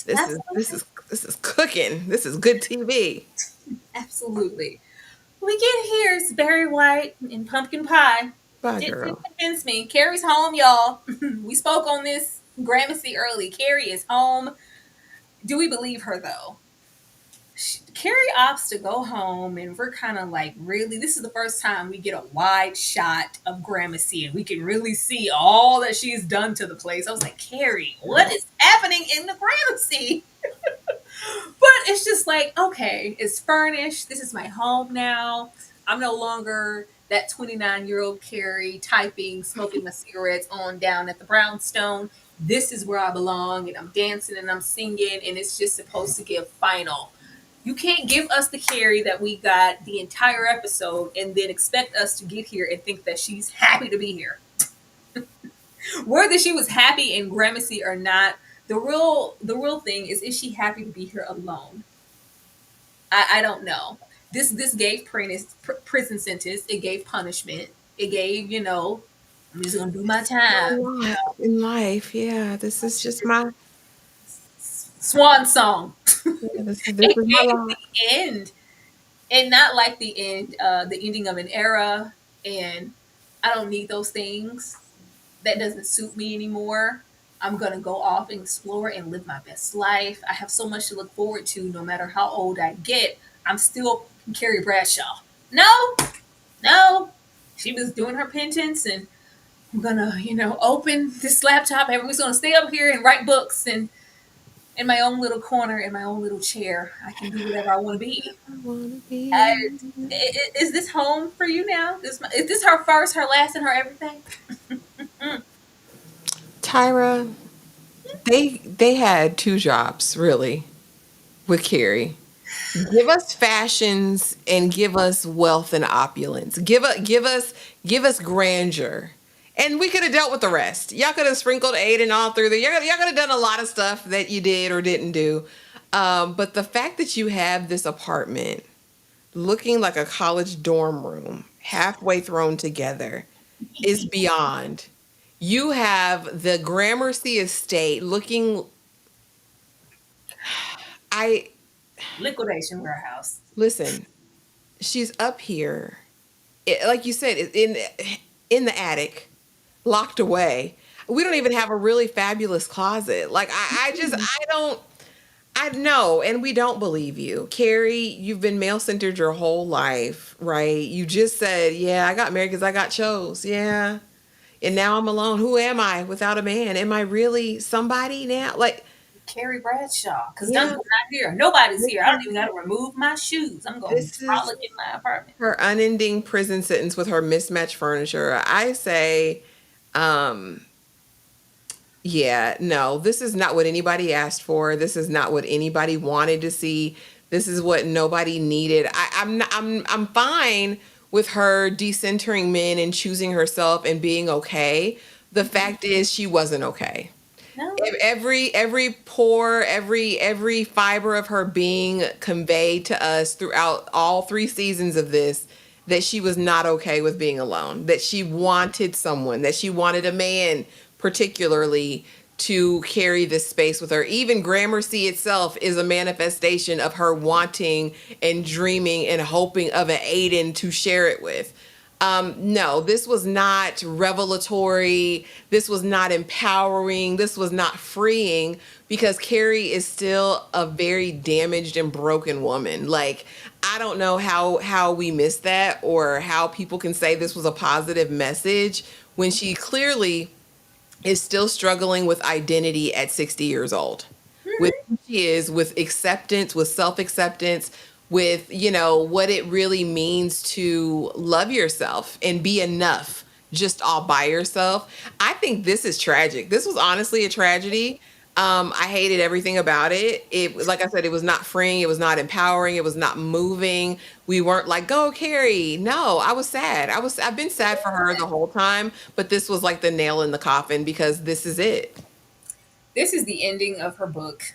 this is cooking. This is good TV. Absolutely. We get here, it's Barry White and pumpkin pie. Bye, It didn't girl. convince me. Carrie's home, y'all. We spoke on this Gramercy early. Carrie is home. Do we believe her though? Carrie opts to go home, and we're kind of like, really? This is the first time we get a wide shot of Gramercy, and we can really see all that she's done to the place. I was like, Carrie, what is happening in the Gramercy? But it's just like, okay, it's furnished. This is my home now. I'm no longer that 29-year-old Carrie typing, smoking my cigarettes on down at the brownstone. This is where I belong, and I'm dancing and I'm singing, and it's just supposed to get final. You can't give us the Carrie that we got the entire episode and then expect us to get here and think that she's happy to be here. Whether she was happy in Gramercy or not, the real thing is she happy to be here alone? I don't know. This gave prison sentence. It gave punishment. It gave, I'm just gonna do my A time. lot in life, yeah. This is just my Swan song. yeah, this is It my gave lot. the end. and not like the ending of an era. And I don't need those things. That doesn't suit me anymore. I'm gonna go off and explore and live my best life. I have so much to look forward to. No matter how old I get, I'm still Carrie Bradshaw. No, no. She was doing her penance, and I'm gonna, open this laptop. Everyone's gonna stay up here and write books, and in my own little corner, in my own little chair, I can be whatever I want to be. I wanna be Is this home for you now? Is this her first, her last, and her everything? Tyra. They had two jobs really with Carrie. Give us fashions and give us wealth and opulence. Give us grandeur. And we could have dealt with the rest. Y'all could have sprinkled Aiden all through there. Y'all could have done a lot of stuff that you did or didn't do. But the fact that you have this apartment looking like a college dorm room, halfway thrown together, is beyond. You have the Gramercy estate looking. I Liquidation warehouse. listen. She's up here, like you said, in the attic, locked away. We don't even have a really fabulous closet. Like I just I don't I know, and we don't believe you. Carrie, you've been male centered your whole life, right? You just said, yeah, I got married because I got chose. Yeah. And now I'm alone. Who am I without a man? Am I really somebody now? Like, Carrie Bradshaw. Because I'm yeah, not here. Nobody's this here. I don't even got to remove my shoes. I'm going to this is frolic in my apartment. her unending prison sentence with her mismatched furniture. I say, um, yeah, no, this is not what anybody asked for. This is not what anybody wanted to see. This is what nobody needed. I'm fine with her decentering men and choosing herself and being okay. The fact is she wasn't okay. No. Every pore, every fiber of her being conveyed to us throughout all 3 seasons of this that she was not okay with being alone, that she wanted someone, that she wanted a man particularly to carry this space with her. Even Gramercy itself is a manifestation of her wanting and dreaming and hoping of an Aiden to share it with. No, this was not revelatory. This was not empowering. This was not freeing because Carrie is still a very damaged and broken woman. Like, I don't know how we missed that or how people can say this was a positive message when she clearly is still struggling with identity at 60 years old. With who she is, with acceptance, with self-acceptance, with, what it really means to love yourself and be enough just all by yourself. I think this is tragic. This was honestly a tragedy. I hated everything about it. Like I said, it was not freeing. It was not empowering. It was not moving. We weren't like, go Carrie. No, I was sad. I've been sad for her the whole time, but this was like the nail in the coffin because this is it. This is the ending of her book.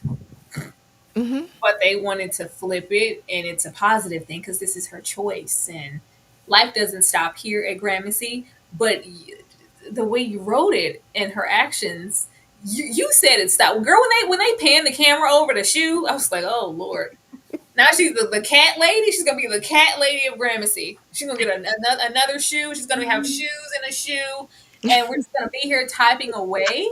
Hmm. But they wanted to flip it, and it's a positive thing because this is her choice. And life doesn't stop here at Gramercy, but the way you wrote it and her actions, you said it stopped. Girl, when they panned the camera over the shoe, I was like, oh Lord. Now she's the cat lady. She's gonna be the cat lady of Gramercy. She's gonna get another shoe. She's gonna have shoes in a shoe, and we're just gonna be here typing away.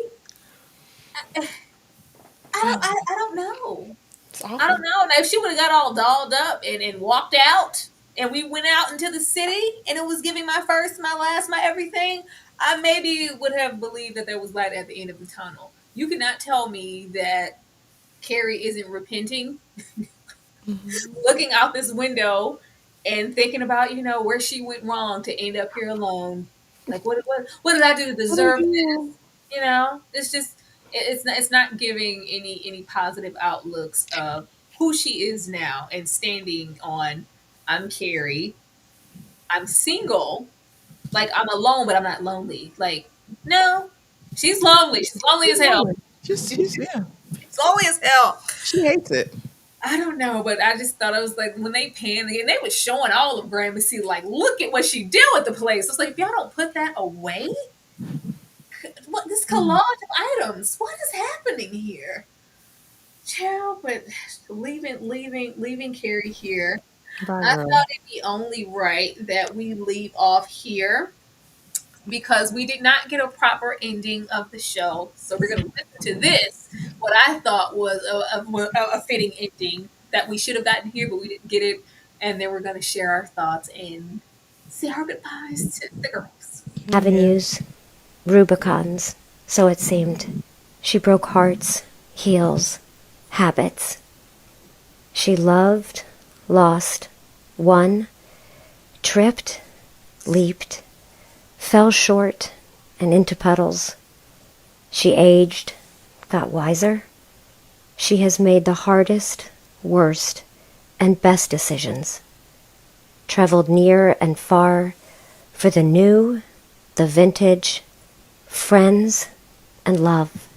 I don't know. It's I awful. don't know. Now, if she would have got all dolled up and walked out, and we went out into the city, and it was giving my first, my last, my everything, I maybe would have believed that there was light at the end of the tunnel. You cannot tell me that Carrie isn't repenting, looking out this window and thinking about, where she went wrong to end up here alone. Like, what did I do to deserve this? It's just it's not giving any positive outlooks of who she is now and standing on. I'm Carrie. I'm single. Like, I'm alone, but I'm not lonely. Like, no, she's lonely. She's lonely as hell. Yeah. She's lonely as hell. She hates it. I don't know, but I just thought I was like, when they panned and they were showing all of Gramercy, like, look at what she did with the place. I was like, if y'all don't put that away, what this collage of items? What is happening here, child? But leaving Carrie here. Bye, I girl. thought it'd be only right that we leave off here because we did not get a proper ending of the show. So we're going to listen to this, what I thought was a fitting ending that we should have gotten here, but we didn't get it. And then we're going to share our thoughts and say our goodbyes to the girls. Avenues, Rubicons, so it seemed. She broke hearts, heels, habits. She loved, lost, won, tripped, leaped, fell short and into puddles. She aged, got wiser. She has made the hardest, worst, and best decisions. Traveled near and far for the new, the vintage, friends, and love.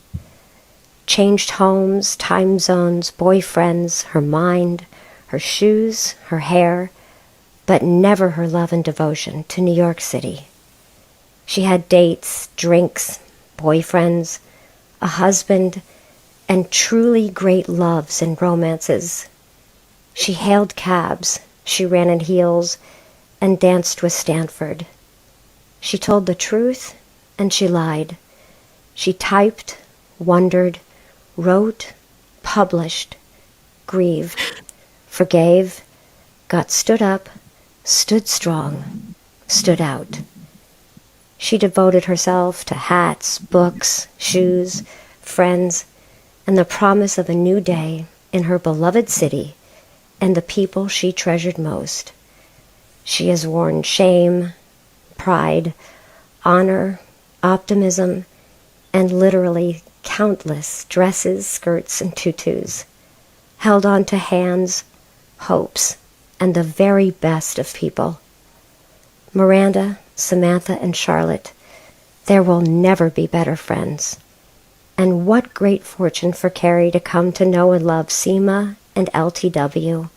Changed homes, time zones, boyfriends, her mind, her shoes, her hair, but never her love and devotion to New York City. She had dates, drinks, boyfriends, a husband, and truly great loves and romances. She hailed cabs, she ran in heels, and danced with Stanford. She told the truth, and she lied. She typed, wondered, wrote, published, grieved, forgave, got stood up, stood strong, stood out. She devoted herself to hats, books, shoes, friends, and the promise of a new day in her beloved city and the people she treasured most. She has worn shame, pride, honor, optimism, and literally countless dresses, skirts, and tutus, held on to hands, hopes, and the very best of people. Miranda, Samantha, and Charlotte, there will never be better friends. And what great fortune for Carrie to come to know and love Seema and LTW.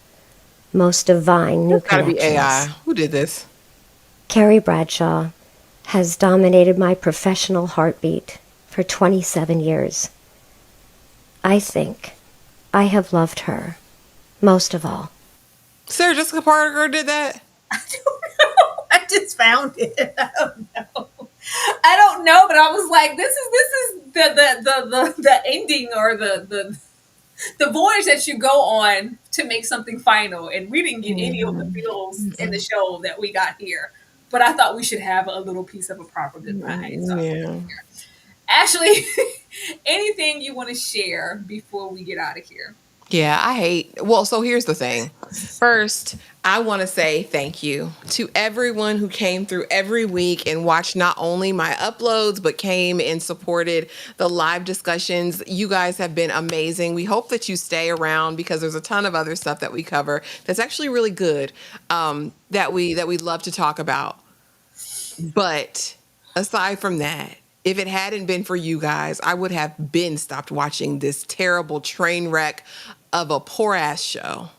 Most divine new Gotta be connections. AI. Who did this? Carrie Bradshaw has dominated my professional heartbeat for 27 years. I think I have loved her most of all. Sarah Jessica Parker did that? I don't know. I just found it. I don't know. I don't know, but I was like, this is the ending or the voyage that you go on to make something final. And we didn't get any of the feels in the show that we got here. But I thought we should have a little piece of a proper goodbye. So Yeah. Ashley, anything you want to share before we get out of here? Yeah, so here's the thing. First, I want to say thank you to everyone who came through every week and watched not only my uploads, but came and supported the live discussions. You guys have been amazing. We hope that you stay around because there's a ton of other stuff that we cover that's actually really good, that we love to talk about. But aside from that, if it hadn't been for you guys, I would have been stopped watching this terrible train wreck of a poor ass show.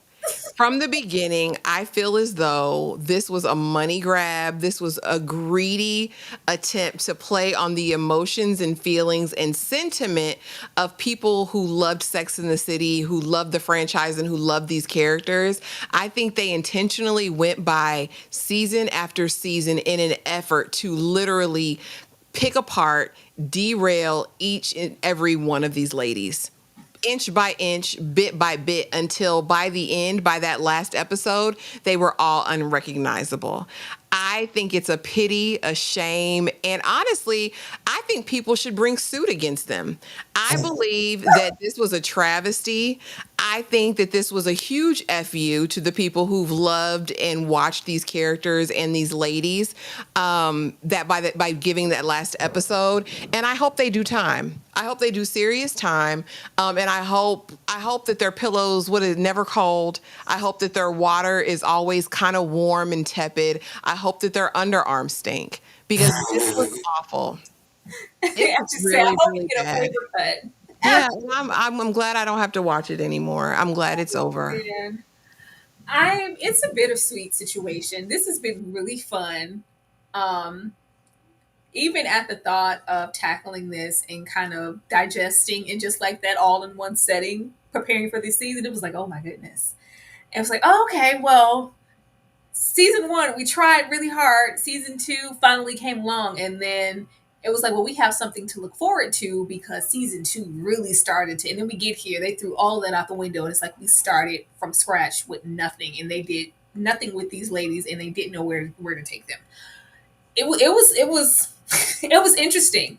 From the beginning, I feel as though this was a money grab. This was a greedy attempt to play on the emotions and feelings and sentiment of people who loved Sex in the City, who loved the franchise, and who loved these characters. I think they intentionally went by season after season in an effort to literally pick apart, derail each and every one of these ladies, inch by inch, bit by bit, until by the end, by that last episode, they were all unrecognizable. I think it's a pity, a shame, and honestly, I think people should bring suit against them. I believe that this was a travesty. I think that this was a huge FU to the people who've loved and watched these characters and these ladies, by giving that last episode. And I hope they do time. I hope they do serious time. And I hope that their pillows would have never cold. I hope that their water is always kind of warm and tepid. I hope that their underarms stink because this was awful. It I was just say, I really, hope you really get a bad. flavor cut. Yeah, I'm glad I don't have to watch it anymore. I'm glad it's over. Man. It's a bittersweet situation. This has been really fun. Even at the thought of tackling this and kind of digesting and just like that all in one setting, preparing for this season, it was like, oh my goodness. It was like, oh, okay, well, season one, we tried really hard. Season two finally came along, and then it was like, well, we have something to look forward to because season two really started to. And then we get here, they threw all that out the window, and it's like we started from scratch with nothing, and they did nothing with these ladies, and they didn't know where to take them. It was it was interesting.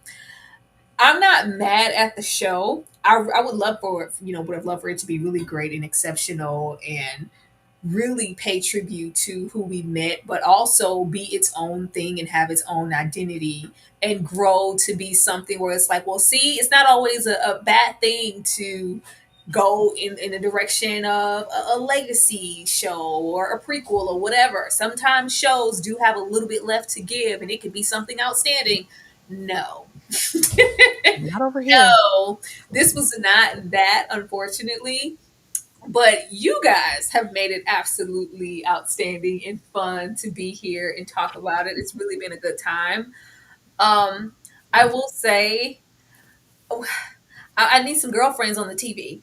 I'm not mad at the show. I would love for it, would have loved for it to be really great and exceptional and really pay tribute to who we met, but also be its own thing and have its own identity and grow to be something where it's like, well, see, it's not always a bad thing to go in the direction of a legacy show or a prequel or whatever. Sometimes shows do have a little bit left to give and it could be something outstanding. No. Not over here. No, this was not that, unfortunately. But you guys have made it absolutely outstanding and fun to be here and talk about it. It's really been a good time. Um, I will say, oh, I need some girlfriends on the TV.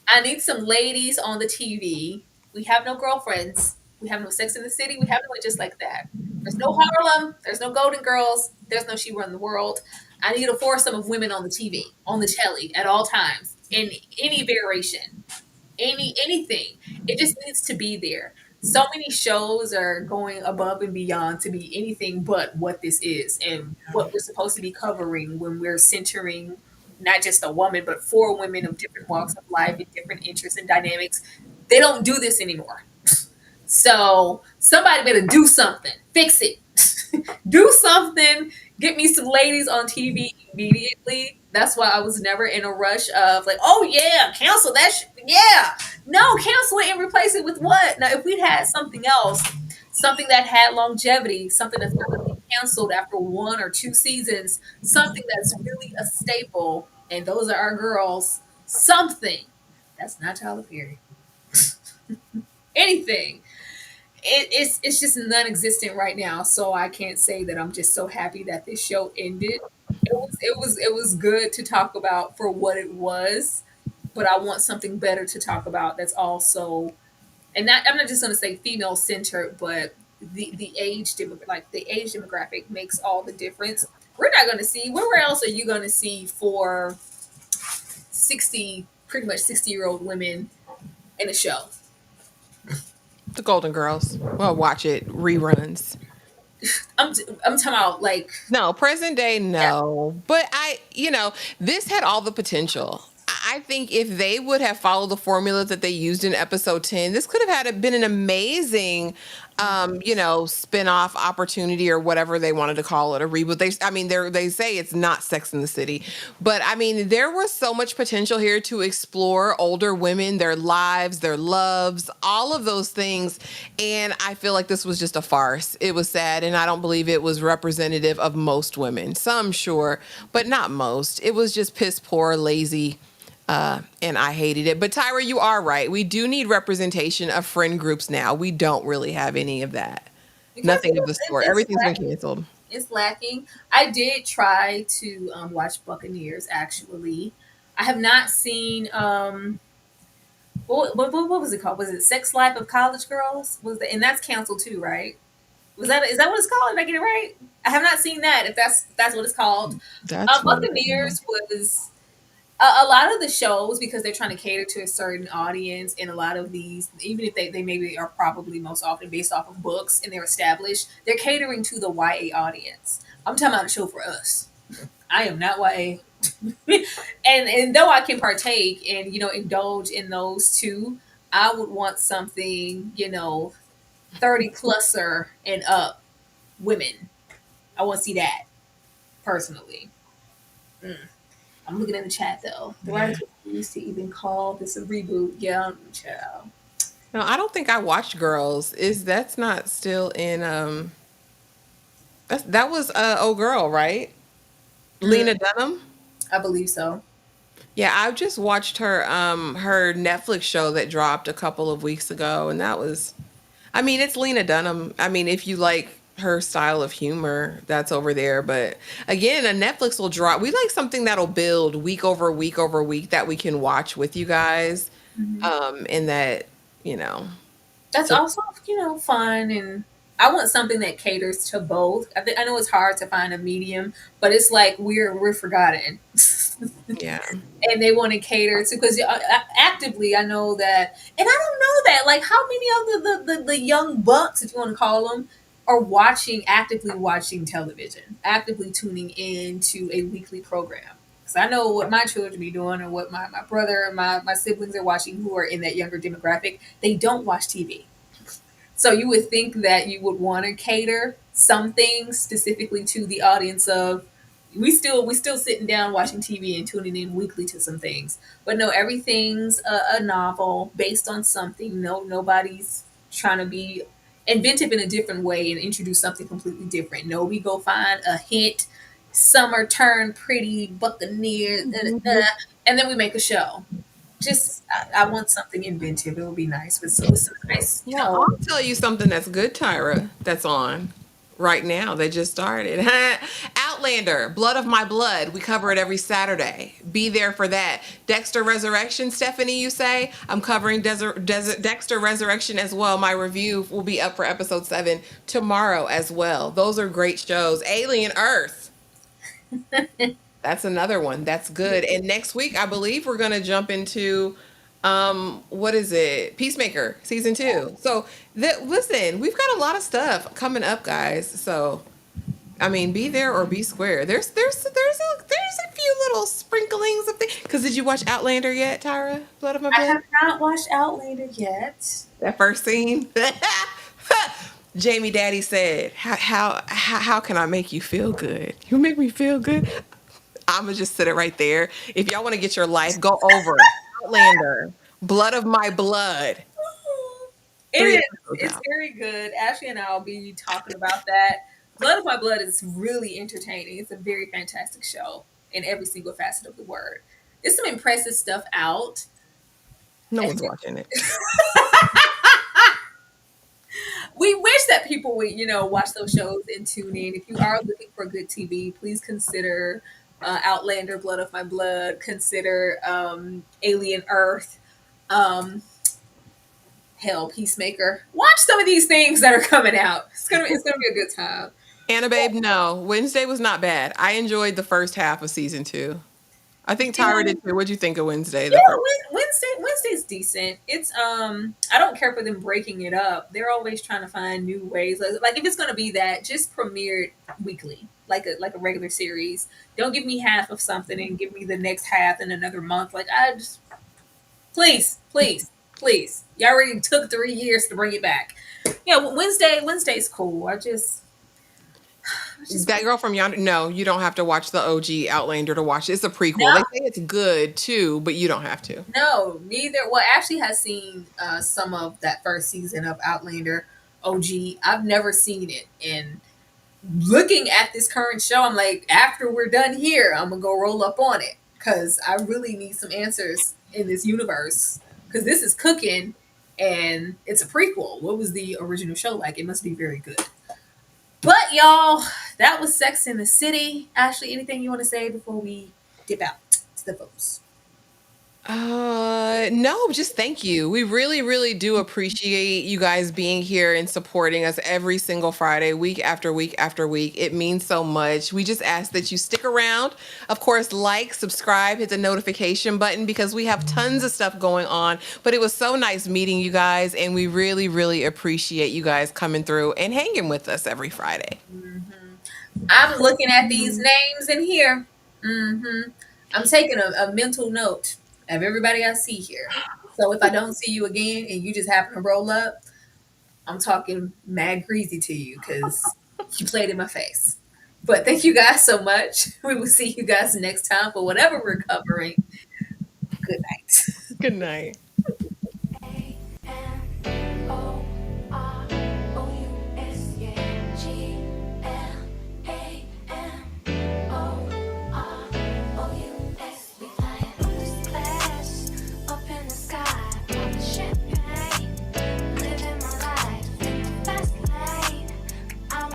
I need some ladies on the TV. We have no girlfriends. We have no Sex in the City. We have no Just Like That. There's no Harlem. There's no Golden Girls. There's no She Run the World. I need a foursome of women on the TV, on the telly at all times, in any variation, anything. It just needs to be there. So many shows are going above and beyond to be anything but what this is and what we're supposed to be covering when we're centering not just a woman, but four women of different walks of life and different interests and dynamics. They don't do this anymore. So somebody better do something. Fix it. Do something. Get me some ladies on TV immediately. That's why I was never in a rush of like, oh yeah, cancel that. Yeah, no, cancel it and replace it with what? Now, if we'd had something else, something that had longevity, something that's not going to be canceled after one or two seasons, something that's really a staple, and those are our girls. Something that's not Tyler Perry. Anything. It's just non-existent right now. So I can't say that I'm just so happy that this show ended. It was good to talk about for what it was, but I want something better to talk about that's also, and not, I'm not just going to say female centered, but the the age demographic makes all the difference. We're not going to see, where else are you going to see for 60, pretty much 60-year-old women in a show? The Golden Girls. Well, watch it. Reruns. I'm talking about like, No, present day, yeah. no. But this had all the potential. I think if they would have followed the formula that they used in episode 10, this could have been an amazing, spin-off opportunity or whatever they wanted to call it, a reboot. They say it's not Sex in the City, but I mean, there was so much potential here to explore older women, their lives, their loves, all of those things. And I feel like this was just a farce. It was sad, and I don't believe it was representative of most women. Some, sure, but not most. It was just piss poor, lazy. And I hated it. But Tyra, you are right. We do need representation of friend groups now. We don't really have any of that. Because Nothing of the sort. Everything's been lacking. canceled. It's lacking. I did try to watch Buccaneers. Actually, I have not seen. What was it called? Was it Sex Life of College Girls? And that's canceled too, right? Is that what it's called? Did I get it right? I have not seen that. If that's what it's called. That's what Buccaneers was a lot of the shows, because they're trying to cater to a certain audience, and a lot of these, even if they maybe are probably most often based off of books and they're established, they're catering to the YA audience. I'm talking about a show for us. I am not YA. and though I can partake and indulge in those too, I would want something 30 pluser and up women. I want to see that personally. I'm looking in the chat though. The writers used to even call this a reboot. Yeah, child. No, I don't think I watched Girls. That's not still in that was Oh Girl, right? Lena Dunham? I believe so. Yeah, I just watched her Netflix show that dropped a couple of weeks ago, and it's Lena Dunham. I mean, if you like her style of humor, that's over there. But again, a Netflix will drop. We like something that'll build week over week over week that we can watch with you guys. And that, That's So also, fun, and I want something that caters to both. I know it's hard to find a medium, but it's like we're forgotten. yeah. And they want to cater to, because actively I know that, and I don't know that, like, how many of the young bucks, if you want to call them, are actively watching television, actively tuning in to a weekly program. Because I know what my children be doing, or what my brother and my siblings are watching, who are in that younger demographic. They don't watch TV. So you would think that you would want to cater something specifically to the audience of, we still sitting down watching TV and tuning in weekly to some things. But no, everything's a novel based on something. No, nobody's trying to be inventive in a different way and introduce something completely different. No, we go find a hit, summer turn pretty buccaneer, and then we make a show. Just I want something inventive. It would be nice with some nice, Well, I'll tell you something that's good, Tyra, that's on right now. They just started. Outlander, Blood of My Blood. We cover it every Saturday. Be there for that. Dexter Resurrection, Stephanie, you say? I'm covering Dexter Resurrection as well. My review will be up for episode 7 tomorrow as well. Those are great shows. Alien Earth. That's another one. That's good. And next week, I believe we're going to jump into what is it? Peacemaker season 2. So listen, we've got a lot of stuff coming up, guys. So I mean, be there or be square. There's a few little sprinklings of things. Because did you watch Outlander yet, Tyra? Blood of My I Blood? have not watched Outlander yet. That first scene. Jamie Daddy said, how can I make you feel good? You make me feel good. I'm gonna just sit it right there. If y'all want to get your life, go over it. Outlander, Blood of My Blood. It 3 is. episodes It's out. very good. Ashley and I will be talking about that. Blood of My Blood is really entertaining. It's a very fantastic show in every single facet of the word. There's some impressive stuff out. No one's watching it. We wish that people would, watch those shows and tune in. If you are looking for good TV, please consider Outlander, Blood of My Blood. Consider Alien Earth. Um, hell, Peacemaker. Watch some of these things that are coming out. It's gonna be a good time. Anna Babe, no. Wednesday was not bad. I enjoyed the first half of season 2. I think Tyra Yeah, did too. What'd you think of Wednesday? yeah. The first. Wednesday's decent. It's I don't care for them breaking it up. They're always trying to find new ways. Like if it's gonna be that, just premiere it weekly, like a regular series. Don't give me half of something and give me the next half in another month. Like, I just, please, please, please. You already took 3 years to bring it back. Yeah, Wednesday's cool. I just That girl from yonder. No, you don't have to watch the OG Outlander to watch it. It's a prequel. They no. say it's good too, but you don't have to. No, neither. Well, Ashley has seen some of that first season of Outlander OG. I've never seen it. And looking at this current show, I'm like, after we're done here, I'm going to go roll up on it. Because I really need some answers in this universe. Because this is cooking and it's a prequel. What was the original show like? It must be very good. But y'all, that was Sex in the City. Ashley, anything you want to say before we dip out to the folks? No, just thank you. We really, really do appreciate you guys being here and supporting us every single Friday, week after week after week. It means so much. We just ask that you stick around. Of course, like, subscribe, hit the notification button because we have tons of stuff going on. But it was so nice meeting you guys, and we really, really appreciate you guys coming through and hanging with us every Friday. I'm looking at these names in here. I'm taking a mental note of everybody I see here. So if I don't see you again and you just happen to roll up, I'm talking mad greasy to you because you played in my face. But thank you guys so much. We will see you guys next time for whatever we're covering. Good night. Good night.